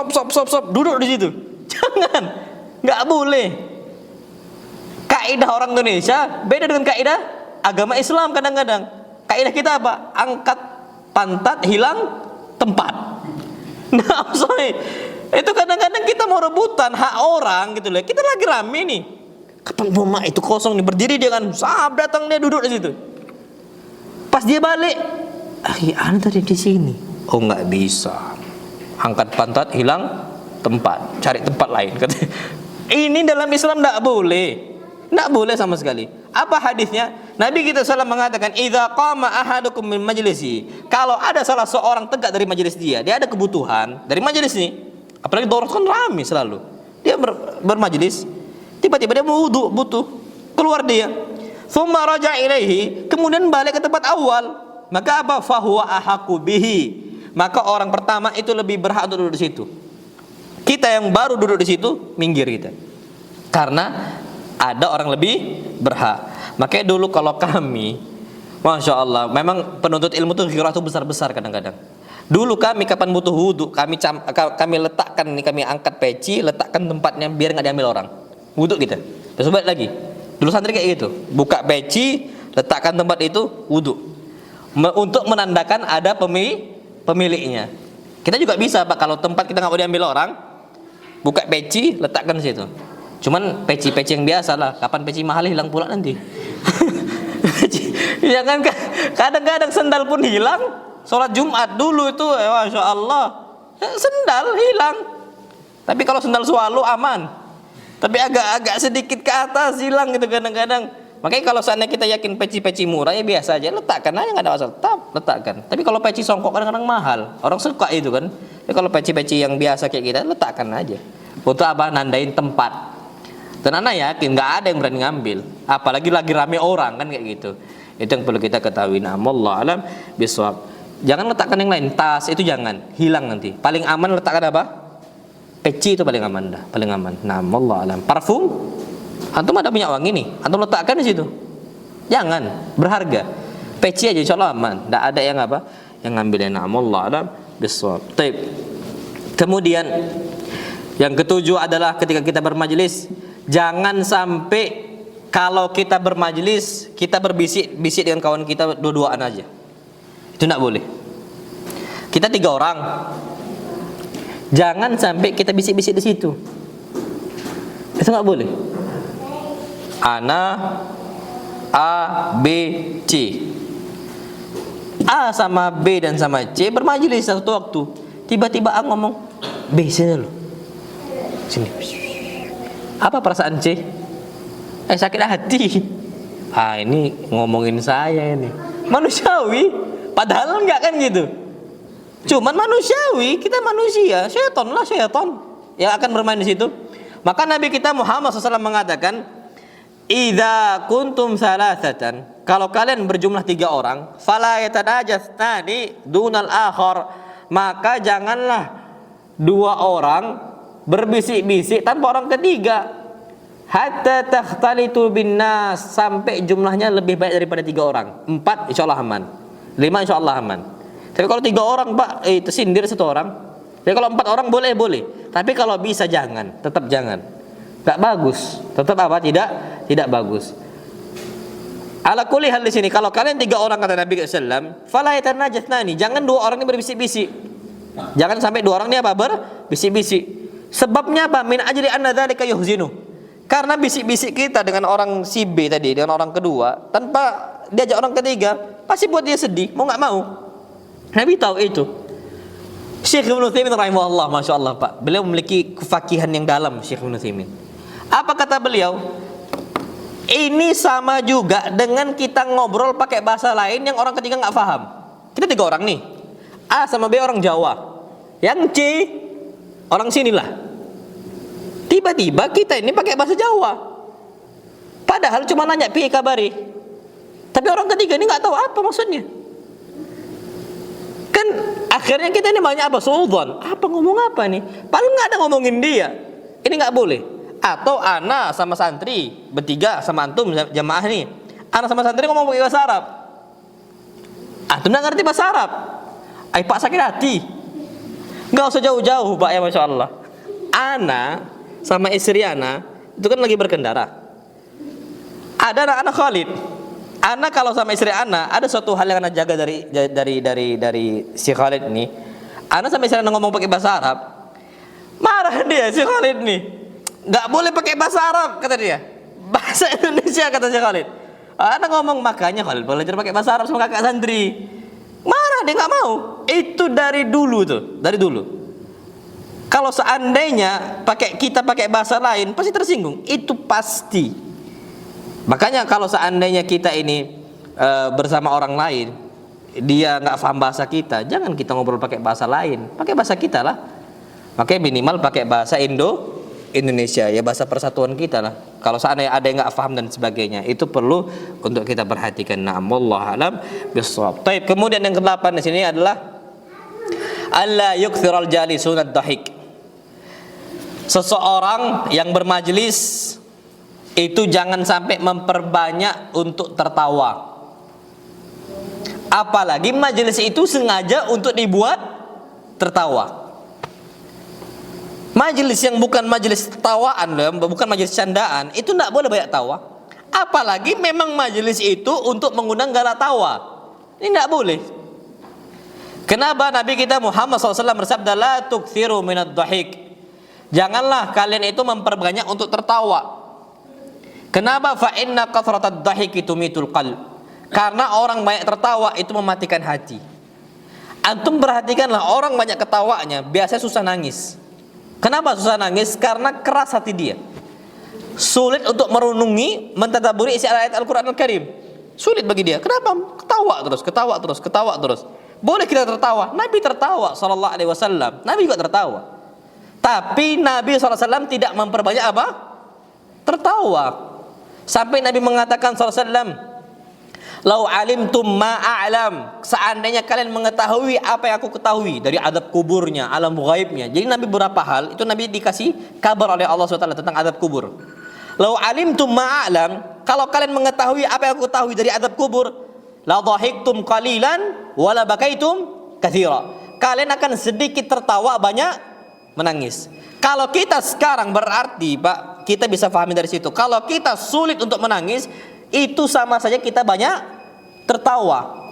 duduk di situ. Jangan, nggak boleh. Kaidah orang Indonesia beda dengan kaidah agama Islam kadang-kadang. Kaidah kita apa? Angkat pantat, hilang tempat. Nah, itu kadang-kadang kita mau rebutan hak orang gitu loh. Kita lagi rame nih. Kapan rumah itu kosong nih, berdiri dia kan, sahab datang dia duduk di situ. Pas dia balik, Anda tadi di sini. Oh, nggak bisa. Angkat pantat, hilang tempat, cari tempat lain. Ini dalam Islam nggak boleh. Nggak boleh sama sekali. Apa hadisnya? Nabi kita SAW mengatakan, idza qama ahadukum min majlisi. Kalau ada salah seorang tegak dari majelis dia ada kebutuhan dari majelis ini. Apalagi daurah kan ramai selalu. Dia bermajelis, tiba-tiba dia butuh, keluar dia. Tsumma raja ilaihi, kemudian balik ke tempat awal. Maka apa? Fahuwa ahaqqu bihi. Maka orang pertama itu lebih berhak untuk duduk di situ. Kita yang baru duduk di situ, minggir kita. Karena ada orang lebih berhak. Makanya dulu kalau kami, Masya Allah, memang penuntut ilmu itu kira itu besar-besar kadang-kadang. Dulu kami kapan butuh wudhu, kami letakkan ini, kami angkat peci, letakkan tempatnya biar nggak diambil orang. Wudhu kita. Terus balik lagi. Dulu santri kayak gitu, buka peci, letakkan tempat itu, wudhu. Untuk menandakan ada pemiliknya. Kita juga bisa Pak, kalau tempat kita nggak mau diambil orang, buka peci, letakkan di situ. Cuman peci-peci yang biasa lah. Kapan peci mahal hilang pula nanti. Ya kan, kadang-kadang sendal pun hilang. Sholat Jumat dulu itu, Masya Allah, sendal hilang. Tapi kalau sendal swallow aman. Tapi agak sedikit ke atas hilang gitu kadang-kadang. Makanya kalau seandainya kita yakin peci-peci murah ya biasa aja, letakkan aja nggak ada masalah, tetap letakkan. Tapi kalau peci songkok kadang-kadang mahal, orang suka itu kan. Tapi kalau peci-peci yang biasa kayak kita letakkan aja. Untuk apa? Nandain tempat. Dan anak yakin nggak ada yang berani ngambil, apalagi lagi rame orang kan kayak gitu. Itu yang perlu kita ketahui. Nah, wallahu alam bisawab. Jangan letakkan yang lain, tas itu jangan, hilang nanti. Paling aman letakkan apa? Peci itu paling aman dah, paling aman. Nah, wallahu alam. Parfum, antum ada minyak wangi nih, antum letakkan di situ. Jangan, berharga. Peci aja insyaallah aman. Enggak ada yang apa? Yang ngambilnya. Nah, wallahu alam bisawab. Baik. Kemudian yang ketujuh adalah ketika kita bermajelis, jangan sampai kalau kita bermajelis kita berbisik-bisik dengan kawan kita dua-duaan aja. Itu enggak boleh. Kita 3 orang. Jangan sampai kita bisik-bisik di situ. Itu enggak boleh. Ana A B C. A sama B dan sama C bermajelis satu waktu. Tiba-tiba A ngomong, "B sini lo. Sini." Apa perasaan C? Sakit hati. Ini ngomongin saya ini. Manusiawi, padahal enggak kan gitu. Cuman manusiawi, kita manusia, syaitan lah syaitan yang akan bermain di situ. Maka Nabi kita Muhammad SAW mengatakan, "Idza kuntum salasatan," kalau kalian berjumlah 3 orang, fala yatanajasnani dunal akhar, maka janganlah 2 orang berbisik-bisik tanpa orang ketiga. Hatta takhtalitu bin nas, sampai jumlahnya lebih baik daripada 3 orang. 4 insyaallah aman. 5 insyaallah aman. Tapi kalau 3 orang Pak, tersindir 1 orang. Jadi kalau 4 orang boleh. Tapi kalau bisa jangan, tetap jangan. Enggak bagus. Tetap apa? Tidak bagus. Ala kulli hal di sini, kalau kalian 3 orang kata Nabi sallallahu alaihi wasallam, fala yatanajasnani, jangan 2 orang ini berbisik-bisik. Jangan sampai 2 orang ini apa? Berbisik-bisik. Sebabnya apa? Min ajli anna dzalika yuhzinu. Karena bisik-bisik kita dengan orang si B tadi, dengan orang kedua, tanpa diajak orang ketiga, pasti buat dia sedih, mau enggak mau. Nabi tahu itu. Syekh Ibnu Utsaimin rahimahullah, masya Allah Pak, beliau memiliki kefakihan yang dalam. Syekh Ibnu Utsaimin, apa kata beliau? Ini sama juga dengan kita ngobrol pakai bahasa lain yang orang ketiga nggak paham. Kita 3 orang nih, A sama B orang Jawa, yang C orang sinilah. Tiba-tiba kita ini pakai bahasa Jawa, padahal cuma nanya piye kabari, tapi orang ketiga ini nggak tahu apa maksudnya. Kan akhirnya kita ini banyak apa? Suudzon. Apa ngomong apa nih? Paling nggak ada ngomongin dia. Ini nggak boleh. Atau ana sama santri bertiga sama antum jamaah nih. Ana sama santri ngomong pakai bahasa Arab. Antum nggak ngerti bahasa Arab. Pak sakit hati. Nggak usah jauh-jauh Pak ya, masya Allah. Ana sama istri ana itu kan lagi berkendara. Ada anak-anak Khalid. Ana kalau sama istri ana ada suatu hal yang ana jaga dari si Khalid ini. Ana sama istri ana ngomong pakai bahasa Arab, marah dia si Khalid nih. Nggak boleh pakai bahasa Arab kata dia. Bahasa Indonesia kata si Khalid. Ana ngomong makanya Khalid belajar pakai bahasa Arab sama kakak santri. Marah dia nggak mau. Itu dari dulu tuh, dari dulu. Kalau seandainya kita pakai bahasa lain pasti tersinggung. Itu pasti. Makanya kalau seandainya kita ini bersama orang lain, dia nggak paham bahasa kita, jangan kita ngobrol pakai bahasa lain, pakai bahasa kita lah. Makanya minimal pakai bahasa Indonesia, ya bahasa persatuan kita lah. Kalau seandainya ada yang nggak paham dan sebagainya, itu perlu untuk kita perhatikan. Na'am wallahu alam bissawab. Baik, kemudian yang ke-8 di sini adalah alla yukthiral jalisun ad-dhahik. Seseorang yang bermajelis itu jangan sampai memperbanyak untuk tertawa. Apalagi majelis itu sengaja untuk dibuat tertawa. Majelis yang bukan majelis tertawaan, bukan majelis candaan, itu tidak boleh banyak tawa. Apalagi memang majelis itu untuk mengundang galak tawa. Ini tidak boleh. Kenapa Nabi kita Muhammad SAW bersabda, la tukthiru minad dhahik. Janganlah kalian itu memperbanyak untuk tertawa. Kenapa? Fa inna kathratad dhahiki tumitul qalb. Karena orang banyak tertawa itu mematikan hati. Antum perhatikanlah, orang banyak ketawanya biasanya susah nangis. Kenapa susah nangis? Karena keras hati dia. sulit untuk merenungi, mentadabburi isi ayat Al-Qur'an Al-Karim. Sulit bagi dia. Kenapa? Ketawa terus. Boleh kita tertawa. Nabi tertawa sallallahu alaihi wasallam. Nabi juga tertawa. Tapi Nabi sallallahu alaihi wasallam tidak memperbanyak apa? Tertawa. Sampai Nabi mengatakan sallallahu alaihi wasallam, "Lau alimtum ma a'lam." Seandainya kalian mengetahui apa yang aku ketahui dari adab kuburnya, alam ghaibnya. Jadi Nabi beberapa hal itu Nabi dikasih kabar oleh Allah SWT tentang adab kubur. "Lau alimtum ma a'lam." Kalau kalian mengetahui apa yang aku ketahui dari adab kubur, la dhahiktum qalilan wa la bakaitum katsira. Kalian akan sedikit tertawa, banyak menangis. Kalau kita sekarang berarti, Pak, kita bisa pahami dari situ. Kalau kita sulit untuk menangis, itu sama saja kita banyak tertawa.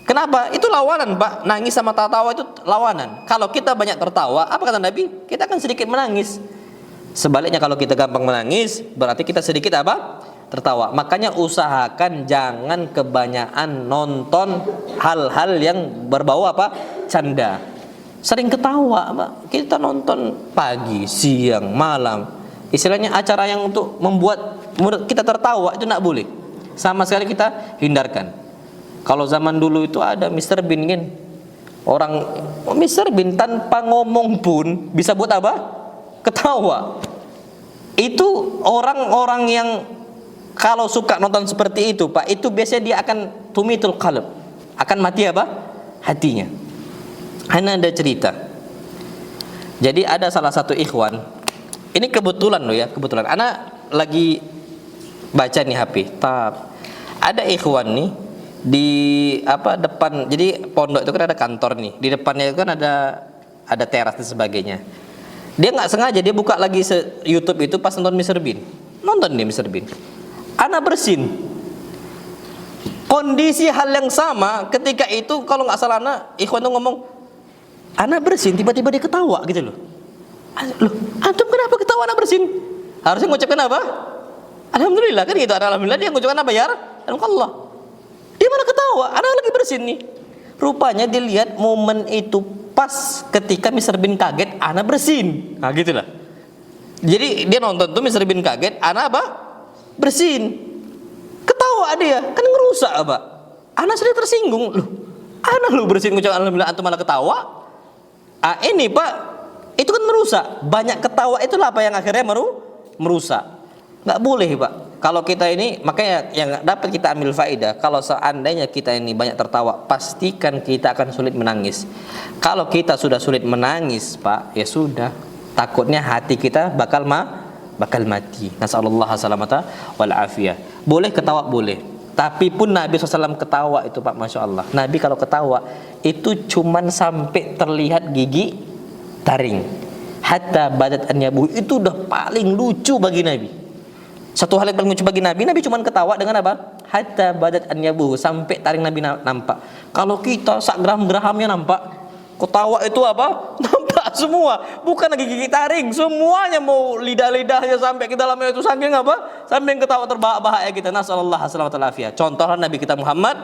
Kenapa? Itu lawanan, Pak. Nangis sama tertawa itu lawanan. Kalau kita banyak tertawa, apa kata Nabi? Kita akan sedikit menangis. Sebaliknya kalau kita gampang menangis, berarti kita sedikit apa? Tertawa. Makanya usahakan jangan kebanyakan nonton hal-hal yang berbau apa? Canda. Sering ketawa, Pak. Kita nonton pagi, siang, malam. Istilahnya acara yang untuk membuat kita tertawa itu tidak boleh. Sama sekali kita hindarkan. Kalau zaman dulu itu ada Mr. Bean kan. Orang Mr. Bean tanpa ngomong pun bisa buat apa? Ketawa. Itu orang-orang yang kalau suka nonton seperti itu, Pak, itu biasanya dia akan tumitul qalb. Akan mati apa? Hatinya. Ana ada cerita. Jadi ada salah satu ikhwan. Ini kebetulan loh ya, kebetulan. Ana lagi baca nih HP. Ada ikhwan nih di apa depan. Jadi pondok itu kan ada kantor nih. Di depannya itu kan ada teras dan sebagainya. Dia nggak sengaja dia buka lagi YouTube itu pas nonton Mr. Bean. Nonton nih Mr. Bean. Ana bersin. Kondisi hal yang sama ketika itu kalau nggak salah ikhwan tuh ngomong, Ana bersin tiba-tiba dia ketawa gitu loh. Loh, antum kenapa ketawa Ana bersin? Harusnya ngucapkan apa? Alhamdulillah kan gitu. Alhamdulillah dia ngucapkan apa ya? Alhamdulillah. Dia malah ketawa. Ana lagi bersin nih. Rupanya dilihat momen itu pas ketika Mr. Bean kaget, Ana bersin. Nah gitulah. Jadi dia nonton tuh Mr. Bean kaget, Ana apa? Bersin. Ketawa dia, kan ngerusak apa? Ana sudah tersinggung. Loh, Ana lu bersin ngucap alhamdulillah antum malah ketawa? Ah ini Pak, itu kan merusak. Banyak ketawa itulah apa yang akhirnya merusak. Nggak boleh Pak. Kalau kita ini, makanya yang dapat kita ambil faedah, kalau seandainya kita ini banyak tertawa, pastikan kita akan sulit menangis. Kalau kita sudah sulit menangis Pak, ya sudah, takutnya hati kita bakal mati. Nasallallahu salamata wal afiyah. Boleh ketawa boleh. Tapi pun Nabi SAW ketawa itu Pak, Masya Allah. Nabi kalau ketawa itu cuman sampai terlihat gigi taring. Hatta badat an yabuh, itu udah paling lucu bagi Nabi. Satu hal yang paling lucu bagi Nabi cuman ketawa dengan apa? Hatta badat an yabuh, sampai taring Nabi nampak. Kalau kita sak gram-gramnya nampak. Ketawa itu apa? Nampak semua. Bukan lagi gigi taring, semuanya mau lidah-lidahnya sampai ke dalamnya itu saking apa? Sampai ketawa terbahak-bahak kita. Nasallallahu alaihi wasallam. Contohnya Nabi kita Muhammad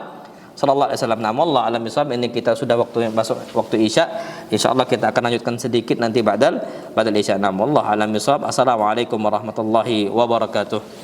sallallahu alaihi wasallam. Wallahu a'lam bishawab. Ini kita sudah waktunya masuk waktu Isya. Insyaallah kita akan lanjutkan sedikit nanti ba'dal Isya. Wallahu a'lam bishawab. Assalamualaikum warahmatullahi wabarakatuh.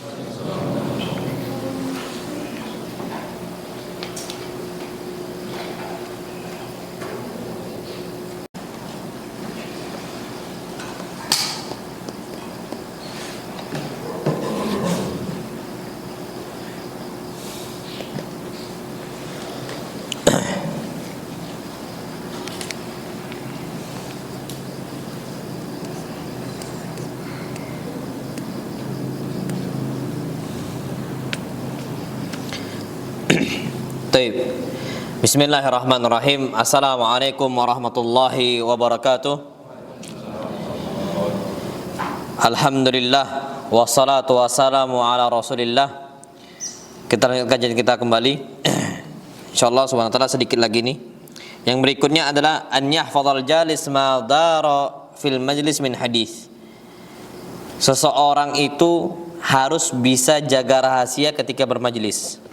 Bismillahirrahmanirrahim. Assalamualaikum warahmatullahi wabarakatuh. Alhamdulillah wassalatu wassalamu ala Rasulillah. Kita lanjutkan kajian kita kembali. Insyaallah subhanahu wa taala sedikit lagi nih. Yang berikutnya adalah an yahfazal jalis ma dara fil majlis min hadis. Seseorang itu harus bisa jaga rahasia ketika bermajlis.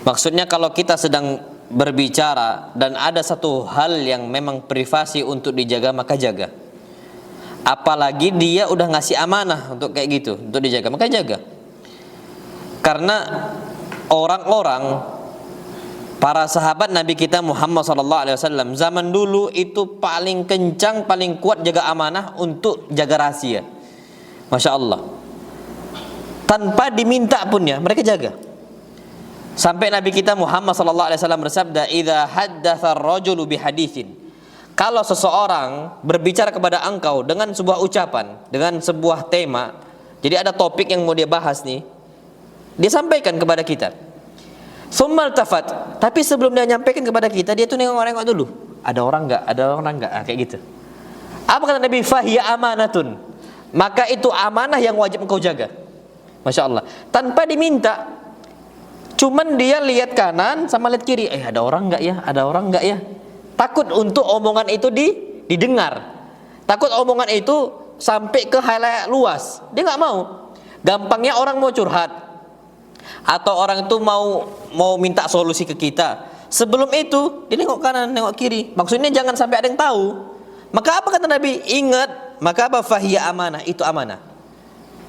Maksudnya kalau kita sedang berbicara dan ada satu hal yang memang privasi untuk dijaga, maka jaga. Apalagi dia udah ngasih amanah untuk kayak gitu, untuk dijaga, maka jaga. Karena orang-orang para sahabat Nabi kita Muhammad SAW zaman dulu itu paling kencang, paling kuat jaga amanah untuk jaga rahasia. Masya Allah. Tanpa diminta pun ya, mereka jaga. Sampai Nabi kita Muhammad SAW bersabda, "Idza haddatsa ar-rajulu bihaditsin." Kalau seseorang berbicara kepada engkau dengan sebuah ucapan, dengan sebuah tema, jadi ada topik yang mau dia bahas nih, dia sampaikan kepada kita. Tsummal tafat, tapi sebelum dia nyampaikan kepada kita, dia tuh nengok-nengok dulu. Ada orang enggak? Ada orang enggak? Kayak gitu. Apa kata Nabi? Fahiya amanatun. Maka itu amanah yang wajib engkau jaga. Masya Allah. Tanpa diminta. Cuman dia lihat kanan sama lihat kiri. Ada orang enggak ya? Ada orang enggak ya? Takut untuk omongan itu didengar. Takut omongan itu sampai ke halayak luas. Dia nggak mau. Gampangnya orang mau curhat atau orang itu mau minta solusi ke kita. Sebelum itu dia nengok kanan, nengok kiri. Maksudnya jangan sampai ada yang tahu. Maka apa kata Nabi? Ingat, maka apa? Fahiya amanah, itu amanah.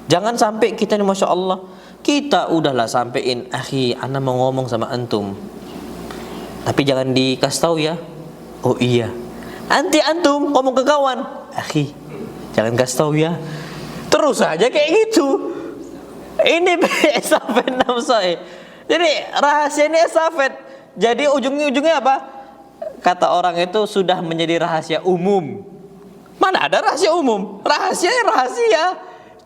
Jangan sampai kita ini Masya Allah, kita udahlah sampein, akhi, ana mau ngomong sama antum, tapi jangan dikasih tahu ya. Oh iya, nanti antum ngomong ke kawan, akhi, jangan kasih tahu ya. Terus aja kayak gitu. Ini estafet namanya. Jadi rahasia ini estafet. Jadi ujungnya apa? Kata orang itu sudah menjadi rahasia umum. Mana ada rahasia umum? Rahasia ya rahasia.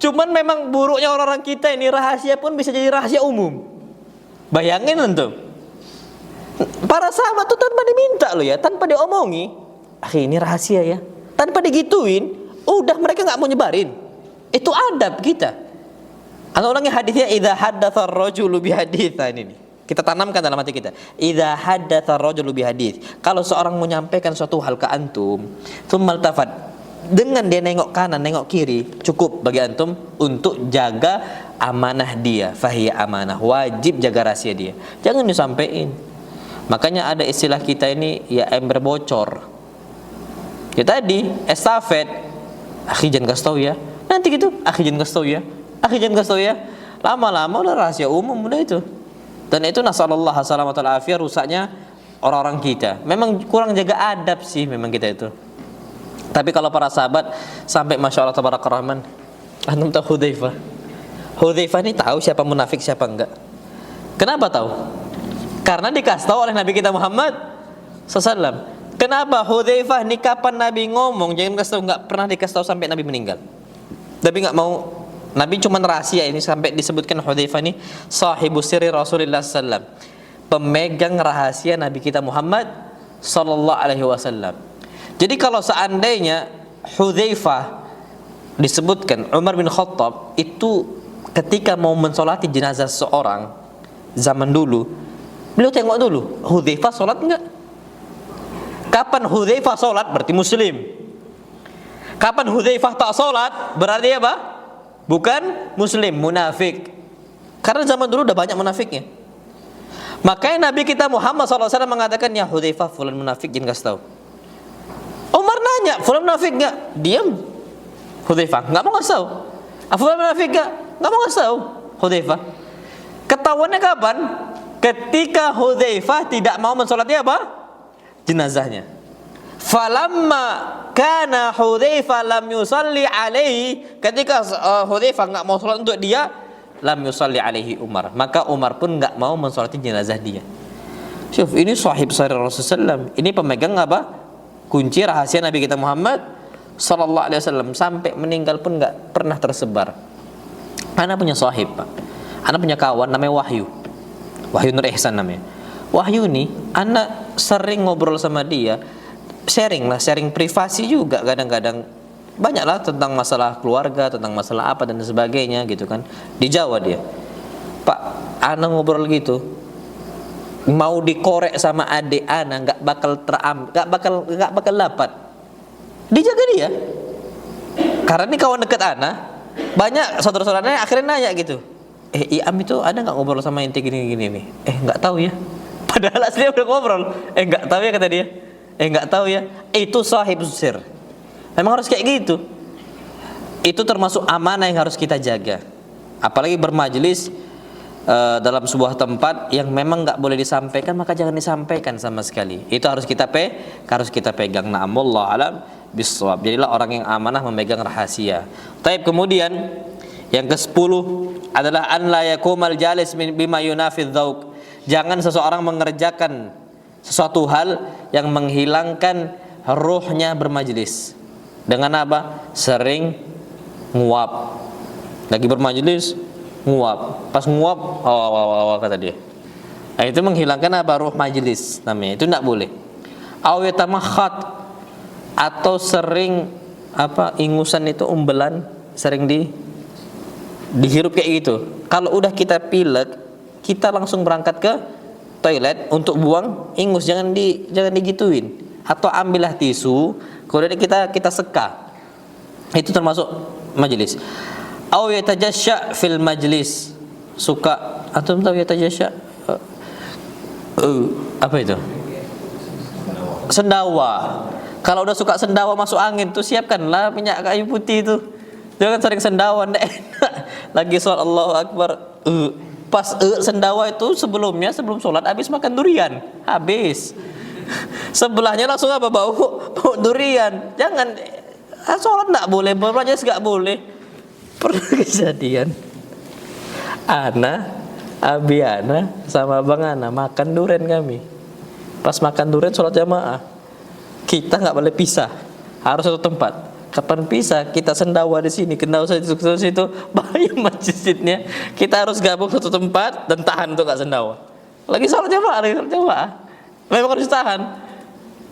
Cuman memang buruknya orang-orang kita ini, rahasia pun bisa jadi rahasia umum. Bayangin antum. Para sahabat itu tanpa diminta loh ya, tanpa diomongi, akhi ini rahasia ya, tanpa digituin, udah mereka nggak mau nyebarin. Itu adab kita. Anda ulangi hadisnya, idza haddatsa ar-rajulu bihaditsan ini. Kita tanamkan dalam hati kita. Idza haddatsa ar-rajulu bihadits. Kalau seorang menyampaikan suatu hal ke antum, tsummal tafat, dengan dia nengok kanan, nengok kiri, cukup bagi antum untuk jaga amanah dia. Fahiya amanah, wajib jaga rahasia dia. Jangan disampaikan. Makanya ada istilah kita ini ya ember bocor. Ya tadi estafet. Akhi jangan kasih tahu ya. Nanti gitu, akhi jangan kasih tahu ya. Akhi jangan kasih tahu ya. Lama-lama udah rahasia umum udah itu. Dan itu nasallallahu alaihi afiyah, rusaknya orang-orang kita. Memang kurang jaga adab sih memang kita itu. Tapi kalau para sahabat sampai Masya Allah tabarak rahman, antum tahu Hudzaifah. Hudzaifah ini tahu siapa munafik siapa enggak. Kenapa tahu? Karena dikasih tahu oleh Nabi kita Muhammad SAW. Kenapa Hudzaifah ini kapan Nabi ngomong jangan kasih tahu, nggak pernah dikasih tahu sampai Nabi meninggal. Tapi nggak mau, Nabi cuma rahasia ini sampai disebutkan Hudzaifah ini sahibu sirri Rasulullah SAW, pemegang rahasia Nabi kita Muhammad SAW. Jadi kalau seandainya Hudzaifah disebutkan Umar bin Khattab itu ketika mau mensolati jenazah seorang zaman dulu, beliau tengok dulu, Hudzaifah sholat enggak? Kapan Hudzaifah sholat berarti muslim. Kapan Hudzaifah tak sholat berarti apa? Bukan muslim, munafik. Karena zaman dulu udah banyak munafiknya. Makanya Nabi kita Muhammad SAW mengatakan, ya Hudzaifah, fulan munafik, jangan kasih tahu. Umar nanya, fulan munafik enggak? Diam. Hudzaifah enggak mau kasih tahu. Fulan munafik enggak? Enggak mau kasih tahu. Hudzaifah. Ketahuannya kapan? Ketika Hudzaifah tidak mau mensolati apa? Jenazahnya. Falamma kana Hudzaifah lam yusalli alaihi, ketika Hudzaifah enggak mau salat untuk dia, lam yusalli alaihi Umar, maka Umar pun enggak mau mensolati jenazah dia. Syuf, ini sahib sahih Rasulullah SAW. Ini pemegang apa? Kunci rahasia Nabi kita Muhammad sallallahu alaihi wasallam, sampai meninggal pun enggak pernah tersebar. Ana punya sahib, Pak. Ana punya kawan namanya Wahyu. Wahyu Nur Ihsan namanya. Wahyu nih, anak sering ngobrol sama dia, sharing privasi juga kadang-kadang, banyak lah tentang masalah keluarga, tentang masalah apa dan sebagainya gitu kan. Di Jawa dia, Pak, anak ngobrol gitu, mau dikorek sama adik anak nggak bakal dapat. Dijaga dia, karena ini kawan dekat anak, banyak saudara-saudaranya akhirnya nanya gitu. Iam itu ada nggak ngobrol sama inti gini-gini nih? Nggak tahu ya. Padahal aslinya udah ngobrol. Nggak tahu ya kata dia. Nggak tahu ya. Itu sahib sir. Memang harus kayak gitu. itu termasuk amanah yang harus kita jaga. Apalagi bermajelis dalam sebuah tempat yang memang nggak boleh disampaikan, maka jangan disampaikan sama sekali. Itu harus kita pegang. Na'amullah alam bisawab. Jadilah orang yang amanah memegang rahasia. Taib, kemudian yang ke-10 adalah an la yakumal jalis bima yunafidz dzauq. Jangan seseorang mengerjakan sesuatu hal yang menghilangkan ruhnya bermajelis. Dengan apa? Sering nguap. Lagi bermajelis nguap. Pas nguap kata dia. Nah, itu menghilangkan apa? Ruh majelis namanya. Itu tidak boleh. Aw yatamakhat, atau sering ingusan itu umbelan, sering dihirup kayak gitu. Kalau udah kita pilek, kita langsung berangkat ke toilet untuk buang ingus, jangan digituin. Atau ambillah tisu, kemudian kita seka. Itu termasuk majelis. Au yatajashya fil majlis. Suka atau tahu yatajashya? Apa itu? Sendawa. Kalau udah suka sendawa masuk angin tuh, siapkanlah minyak kayu putih itu. Jangan sering sendawa, enggak enak. Lagi sholat Allahu Akbar. Pas sendawa itu sebelum sholat habis makan durian. Habis. Sebelahnya langsung apa? Bau durian. Jangan, sholat enggak boleh, bermajelis enggak boleh. Pernah kejadian Abi sama Bang Ana makan durian kami. Pas makan durian sholat jamaah, kita nggak boleh pisah, harus satu tempat. Kapan pisah? Kita sendawa di sini, kendawa di situ, bahaya masjidnya. Kita harus gabung satu tempat dan tahan untuk nggak sendawa. Lagi sholat jamaah, memang harus tahan.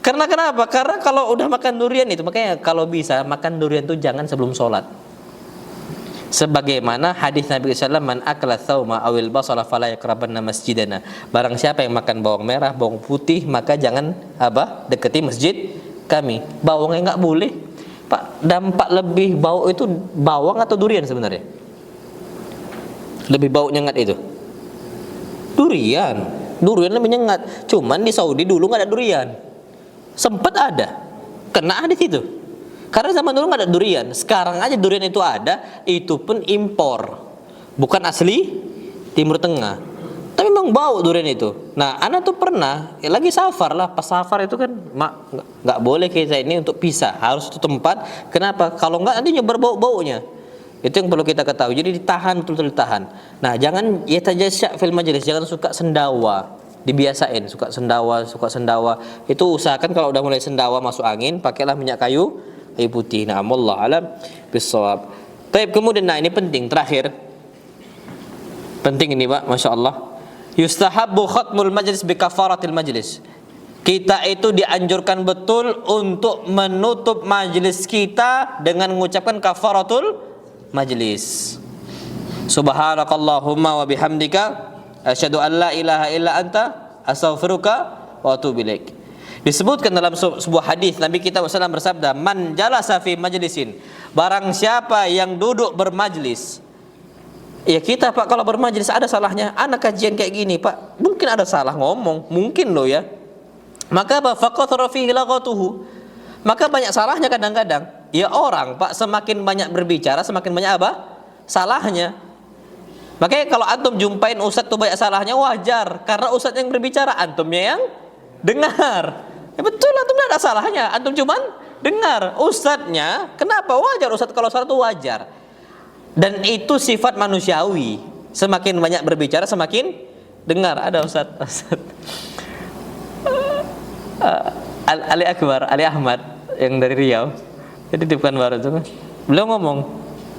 Karena kenapa? Karena kalau udah makan durian itu, makanya kalau bisa makan durian itu jangan sebelum sholat. Sebagaimana hadis Nabi sallallahu alaihi wasallam, man akala tsauma awil basala fala yaqrabanna masjidana. Barang siapa yang makan bawang merah, bawang putih, maka jangan deketi masjid kami. Bawangnya nggak boleh. Pak, dampak lebih bau itu bawang atau durian sebenarnya? Lebih bau nyengat itu? Durian lebih nyengat. Cuman di Saudi dulu nggak ada durian. Sempat ada. Kena hadis itu. Karena zaman dulu nggak ada durian. Sekarang aja durian itu ada, itu pun impor, bukan asli Timur Tengah. Tapi memang bau durian itu. Nah, ana tuh pernah lagi safar lah. Pas safar itu kan nggak boleh kita ini untuk pisah, harus satu tempat. Kenapa? Kalau nggak nanti nyebar baunya. Itu yang perlu kita ketahui. Jadi ditahan, betul-betul ditahan. Nah, jangan yatajasya fil majelis, jangan suka sendawa. Dibiasain suka sendawa. Itu usahakan kalau udah mulai sendawa masuk angin, pakailah minyak kayu putih. Na'amullah alam bisawab. Baik, kemudian ini penting terakhir. Penting ini, Pak, Masya Allah. Yustahabbu khatmul majlis bi kafaratil majlis. Kita itu dianjurkan betul untuk menutup majlis kita dengan mengucapkan kafaratul majlis. Subhanakallahumma wa bihamdika asyhadu an la ilaha illa anta astaghfiruka wa atubu ilaik. Disebutkan dalam sebuah hadis Nabi kita SAW bersabda, man jalasa fi majlisin, barang siapa yang duduk bermajlis. Ya kita, Pak, kalau bermajlis ada salahnya. Anak kajian kayak gini, Pak, mungkin ada salah ngomong, mungkin loh ya. Maka apa? Faqathara fihi laghatuhu. Maka banyak salahnya kadang-kadang. Ya orang, Pak, semakin banyak berbicara semakin banyak apa? Salahnya. Makanya kalau antum jumpain ustadz tuh banyak salahnya, wajar, karena ustadz yang berbicara, antumnya yang dengar. Ya betul, antum tidak ada salahnya, antum cuman dengar. Ustadznya, kenapa? Wajar ustadz kalau salah itu wajar. Dan itu sifat manusiawi. Semakin banyak berbicara semakin dengar. Ada ustadz Ali Akbar, Ali Ahmad yang dari Riau. Jadi di Pekanbaru itu kan, beliau ngomong,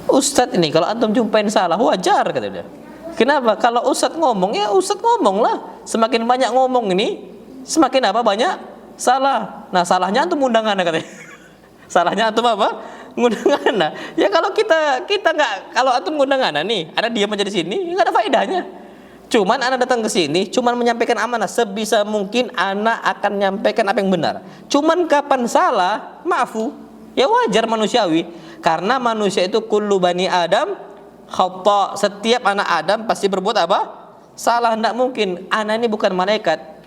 ustadz ini kalau antum jumpain salah wajar, kata dia. Kenapa? Kalau ustadz ngomong, ya ustadz ngomong lah. Semakin banyak ngomong ini, semakin apa? Banyak salah. Nah, salahnya antum undangan, katanya. Salahnya antum apa? Ngundang. Ya kalau kita nggak, kalau antum ngundang nih, ada diam aja di sini, nggak ada faedahnya. Cuman anak datang ke sini, cuman menyampaikan amanah, sebisa mungkin anak akan menyampaikan apa yang benar. Cuman kapan salah, maafu, ya wajar, manusiawi. Karena manusia itu kullu bani Adam khata, setiap anak Adam pasti berbuat apa? Salah. Tidak mungkin. Anak ini bukan malaikat,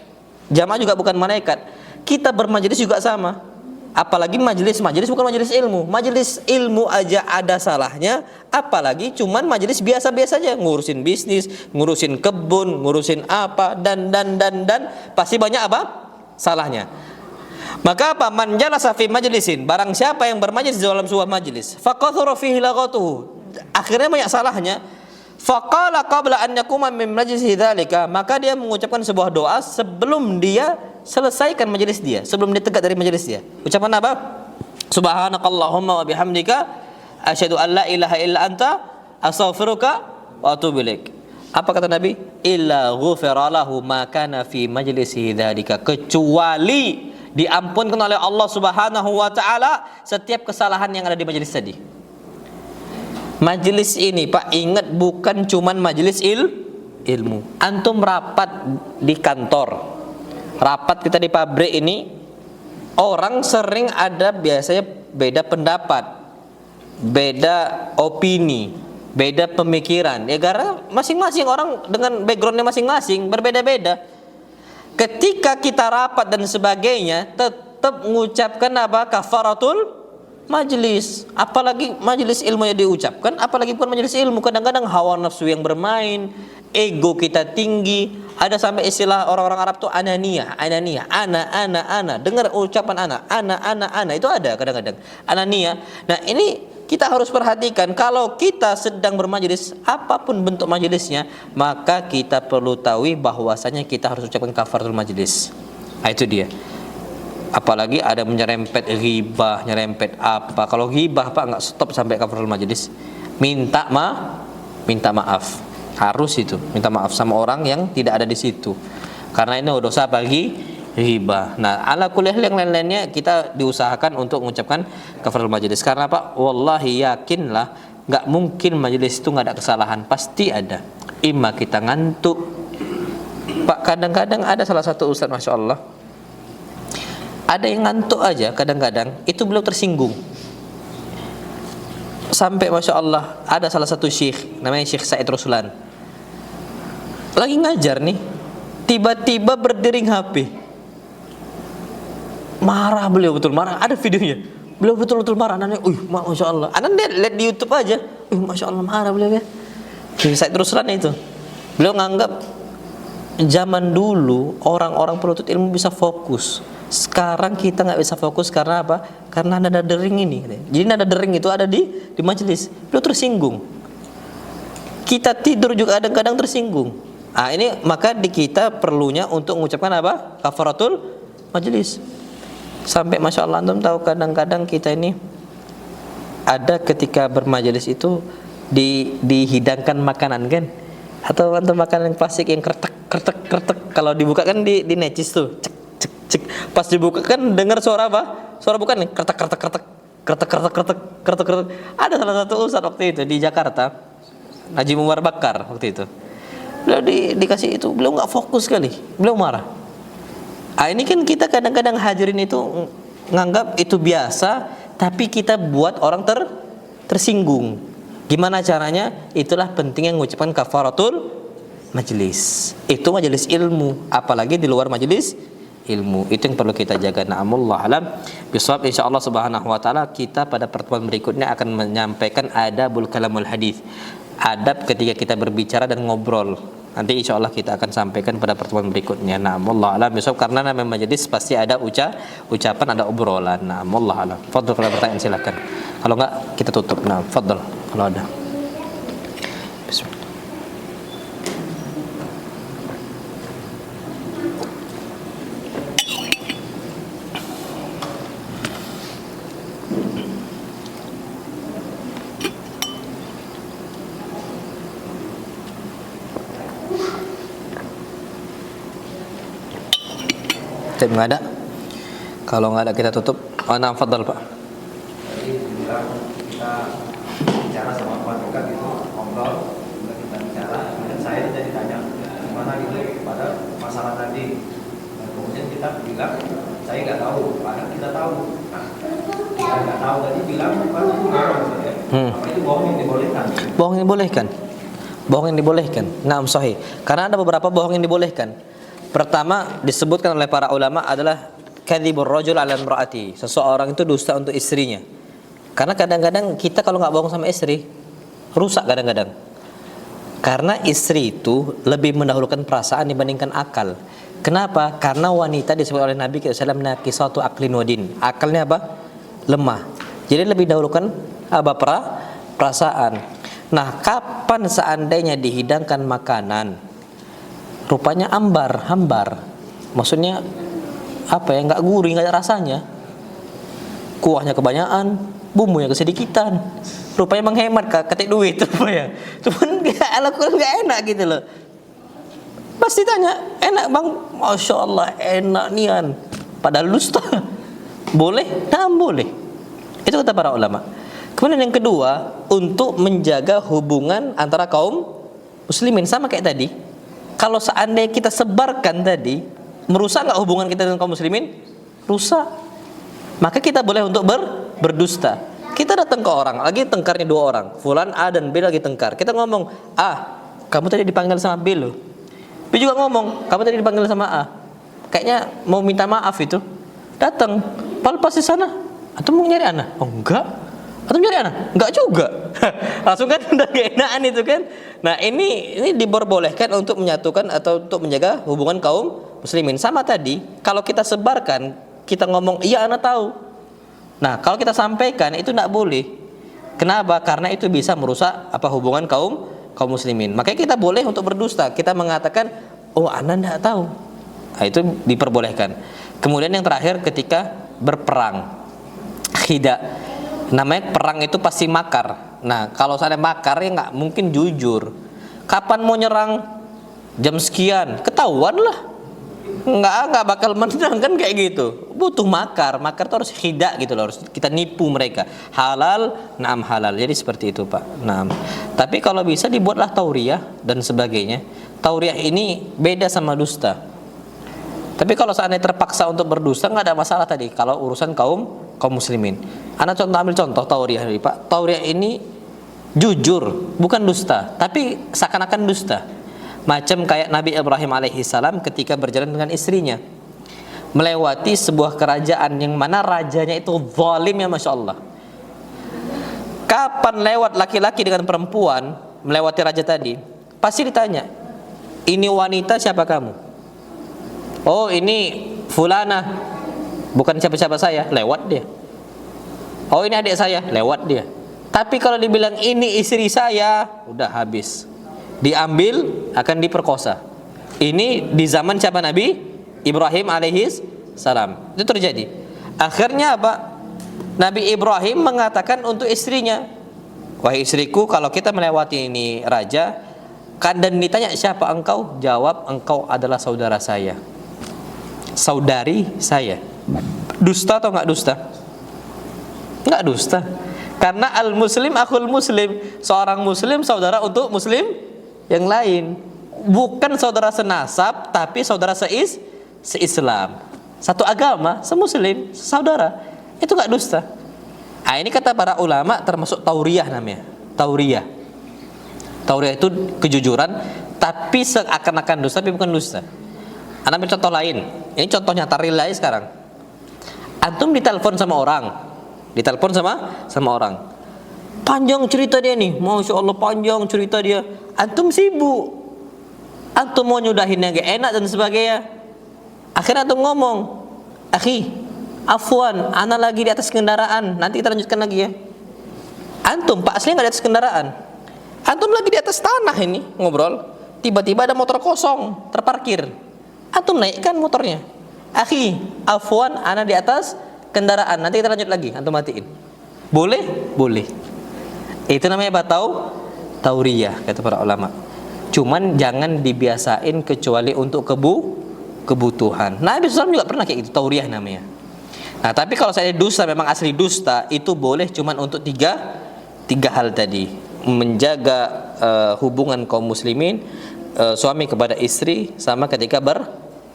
jamaah juga bukan malaikat. Kita bermajelis juga sama. Apalagi majelis bukan majelis ilmu. Majelis ilmu aja ada salahnya, apalagi cuman majelis biasa-biasa aja, ngurusin bisnis, ngurusin kebun, ngurusin apa dan pasti banyak apa? Salahnya. Maka apa? Man jalasa fi majlisin, barang siapa yang bermajlis di dalam sebuah majlis, faqathara fihi laghatuhu, akhirnya banyak salahnya. Faqala qabla an yakuma min majlisi dzalika, maka dia mengucapkan sebuah doa sebelum dia selesaikan majelis dia, sebelum dia tegak dari majelis dia. Ucapan apa? Subhanakallahumma wa bihamdika asyhadu an la ilaha illa anta astaghfiruka wa atubu ilaik. Apa kata Nabi? Illa ghufira lahu ma kana fi majlisi dzalika, kecuali diampunkan oleh Allah Subhanahu wa taala setiap kesalahan yang ada di majelis tadi. Majelis ini Pak, ingat bukan cuman majelis ilmu. Antum rapat di kantor, rapat kita di pabrik ini, orang sering ada biasanya beda pendapat, beda opini, beda pemikiran. Ya karena masing-masing orang dengan backgroundnya masing-masing berbeda-beda. Ketika kita rapat dan sebagainya, tetap mengucapkan apa? Kafaratul majelis. Apalagi majelis ilmu yang diucapkan, apalagi bukan majelis ilmu. Kadang-kadang hawa nafsu yang bermain, ego kita tinggi. Ada sampai istilah orang-orang Arab tuh ananiyah, ana. Dengar ucapan ana itu ada kadang-kadang. Ananiyah. Nah, ini kita harus perhatikan, kalau kita sedang bermajelis, apapun bentuk majelisnya, maka kita perlu tahu bahwasanya kita harus ucapkan kafaratul majelis. Nah, itu dia. Apalagi ada menyerempet ghibah, nyerempet apa. Kalau ghibah Pak enggak stop sampai kafaratul majelis. Minta maaf. Harus itu, minta maaf sama orang yang tidak ada di situ. Karena ini dosa bagi ghibah. Nah, ala kulli hal yang lain-lainnya kita diusahakan untuk mengucapkan kafaratul majelis. Karena Pak, wallahi yakinlah enggak mungkin majelis itu enggak ada kesalahan, pasti ada. Imma kita ngantuk. Pak, kadang-kadang ada salah satu ustaz Masya Allah, ada yang ngantuk aja kadang-kadang, itu beliau tersinggung. Sampai Masya Allah, ada salah satu syekh, namanya Syekh Said Ruslan, lagi ngajar nih, tiba-tiba berdering HP. Marah beliau, betul marah, ada videonya. Beliau betul-betul marah, anaknya, Masya Allah. Anak lihat di YouTube aja, Masya Allah marah beliau ya. Syekh Said Ruslan itu, beliau nganggap zaman dulu orang-orang penuntut ilmu bisa fokus. Sekarang kita nggak bisa fokus karena apa? Karena nada dering ini. Jadi nada dering itu ada di majelis. Beliau tersinggung. Kita tidur juga kadang-kadang tersinggung. Ah, ini maka di kita perlunya untuk mengucapkan apa? Kafaratul majelis. Sampai Masya Allah, antum tahu kadang-kadang kita ini ada ketika bermajelis itu dihidangkan makanan kan? Atau antum makanan yang plastik yang kretek. Kalau dibuka kan di necis tuh. Cek. Pas dibuka kan dengar suara apa? Suara bukan nih, kretek. Ada salah satu ustaz waktu itu di Jakarta, Haji Mubar Bakar waktu itu. Beliau dikasih itu, beliau nggak fokus sekali, beliau marah. Ah, ini kan kita kadang-kadang hadirin itu nganggap itu biasa, tapi kita buat orang tersinggung. Gimana caranya? Itulah pentingnya mengucapkan kafaratul majelis. Itu majelis ilmu, apalagi di luar majelis ilmu. Itu yang perlu kita jaga. Na'amullah alam bisawab. Insyaallah subhanahu wa ta'ala kita pada pertemuan berikutnya akan menyampaikan adabul kalamul hadis, adab ketika kita berbicara dan ngobrol. Nanti insyaallah kita akan sampaikan pada pertemuan berikutnya. Na'amullah alam bisawab. Karena namanya majelis pasti ada ucapan, ada obrolan. Na'amullah alam. Fadhil, kalau pertanyaan silakan. Kalau enggak kita tutup. Nah, fadhil kalau ada. Bismillah. Tapi nggak ada. Kalau nggak ada kita tutup. Nah, fadhal Pak. Jadi kita bicara sama Pak Advokat gitu, ngobrol, kita bicara, kemudian saya jadi tanya gimana gitu pada masalah tadi. Dan kemudian kita bilang saya nggak tahu, padahal kita tahu. Nah, kita nggak tahu tadi bilang Pak itu bohong, ya. Apa itu bohong yang dibolehkan? Bohong yang dibolehkan. Bohong yang dibolehkan. Naam sahih. Karena ada beberapa bohong yang dibolehkan. Pertama disebutkan oleh para ulama adalah kadzibur rajul 'ala imraati. Seseorang itu dusta untuk istrinya. Karena kadang-kadang kita kalau nggak bohong sama istri, rusak kadang-kadang. Karena istri itu lebih mendahulukan perasaan dibandingkan akal. Kenapa? Karena wanita disebut oleh Nabi SAW naqisatu aqlin wa din. Akalnya apa? Lemah. Jadi lebih dahulukan apa? Perasaan. Nah, kapan seandainya dihidangkan makanan rupanya hambar, maksudnya apa ya, nggak gurih, nggak ada rasanya, kuahnya kebanyakan, bumbunya kesedikitan, rupanya menghemat ketik duit ya, cuman nggak enak gitu loh. Pasti tanya, enak bang? Masya Allah enak nian, padahal dusta. Boleh? Nah boleh. Itu kata para ulama. Kemudian yang kedua, untuk menjaga hubungan antara kaum muslimin, sama kayak tadi. Kalau seandainya kita sebarkan tadi, merusak nggak hubungan kita dengan kaum muslimin? Rusak. Maka kita boleh untuk berdusta. Kita datang ke orang, lagi tengkarnya dua orang, Fulan A dan B lagi tengkar. Kita ngomong, A, kamu tadi dipanggil sama B loh. B juga ngomong, kamu tadi dipanggil sama A. Kayaknya mau minta maaf itu. Datang, pas di sana, atau mau nyari anak? Oh enggak. Atau nyari anak? Enggak juga. Langsung kan udah gak enakan itu kan. Nah ini diperbolehkan untuk menyatukan atau untuk menjaga hubungan kaum muslimin. Sama tadi, kalau kita sebarkan, kita ngomong, iya anak tahu. Nah kalau kita sampaikan itu tidak boleh. Kenapa? Karena itu bisa merusak apa hubungan kaum muslimin. Makanya kita boleh untuk berdusta. Kita mengatakan, oh anak tidak tahu. Nah, itu diperbolehkan. Kemudian yang terakhir ketika berperang, khida. Namanya perang itu pasti makar. Nah kalau saya makar ya nggak mungkin jujur. Kapan mau nyerang? Jam sekian, ketahuan lah. Nggak bakal menang kan kayak gitu. Butuh makar. Makar itu harus khida gitu loh. Harus kita nipu mereka. Halal, naam halal. Jadi seperti itu Pak. Naam. Tapi kalau bisa dibuatlah tauriyah dan sebagainya. Tauriyah ini beda sama dusta. Tapi kalau seandainya terpaksa untuk berdusta nggak ada masalah tadi. Kalau urusan kaum muslimin. Anak ambil contoh tauriyah ini Pak. Tauriyah ini jujur, bukan dusta, tapi seakan-akan dusta. Macam kayak Nabi Ibrahim alaihissalam ketika berjalan dengan istrinya, melewati sebuah kerajaan yang mana rajanya itu zalim ya Masya Allah. Kapan lewat laki-laki dengan perempuan melewati raja tadi, pasti ditanya, ini wanita siapa kamu? Oh ini fulana, bukan siapa-siapa saya, lewat dia. Oh ini adik saya, lewat dia. Tapi kalau dibilang ini istri saya, udah habis. Diambil, akan diperkosa. Ini di zaman siapa? Nabi Ibrahim alaihis salam. Itu terjadi. Akhirnya apa? Nabi Ibrahim mengatakan untuk istrinya, wahai istriku, kalau kita melewati ini raja, dan ditanya siapa engkau? Jawab, engkau adalah saudara saya, saudari saya. Dusta atau enggak dusta? Enggak dusta. Karena al-muslim akhul muslim, seorang muslim saudara untuk muslim yang lain. Bukan saudara senasab, tapi saudara seislam, satu agama, semuslim, saudara. Itu enggak dusta. Nah, ini kata para ulama termasuk tauriyah namanya. Tauriyah. Tauriyah itu kejujuran tapi seakan-akan dusta tapi bukan dusta. Anda ambil contoh lain. Ini contohnya taril lain sekarang. Antum ditelepon sama orang. Ditelepon sama orang. Panjang cerita dia nih. Masya Allah panjang cerita dia. Antum sibuk. Antum mau nyudahin yang gak enak dan sebagainya. Akhirnya antum ngomong, akhi, afwan, ana lagi di atas kendaraan. Nanti kita lanjutkan lagi ya. Antum Pak aslinya gak di atas kendaraan. Antum lagi di atas tanah ini ngobrol. Tiba-tiba ada motor kosong terparkir. Antum naikkan motornya. Akhi, afwan, ana di atas kendaraan. Nanti kita lanjut lagi. Antum matiin. Boleh? Boleh. Itu namanya apa? Tauriyah kata para ulama. Cuman jangan dibiasain kecuali untuk kebutuhan. Nabi SAW juga pernah kayak gitu. Tauriyah namanya. Nah tapi kalau saya dusta, memang asli dusta, itu boleh cuman untuk tiga hal tadi. Menjaga hubungan kaum muslimin, suami kepada istri, sama ketika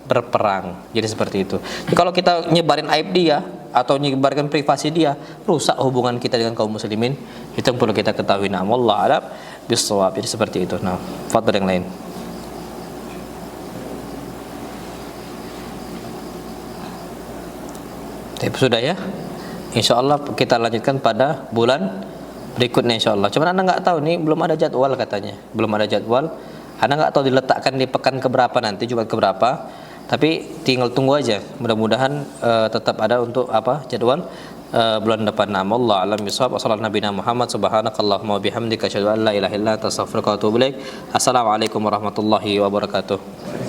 berperang. Jadi seperti itu. Jadi kalau kita nyebarin aib dia atau nyebarkan privasi dia, rusak hubungan kita dengan kaum muslimin. Itu yang perlu kita ketahui. Nah, wallahu a'lam bishawab. Jadi seperti itu. Nah, fadhil yang lain. Tapi sudah ya. Insya Allah kita lanjutkan pada bulan berikutnya insya Allah. Cuman anda nggak tahu nih, belum ada jadwal katanya, belum ada jadwal. Anda nggak tahu diletakkan di pekan keberapa nanti, Jumat keberapa. Tapi tinggal tunggu aja. Mudah-mudahan tetap ada untuk apa jadwal bulan depan. Allah alam bisawab. Wassallallahu nabiyana Muhammad subhanakallahumma wa bihamdika asyhadu an la ilaha illa anta astaghfiruka wa atubu ilaik. Assalamualaikum warahmatullahi wabarakatuh.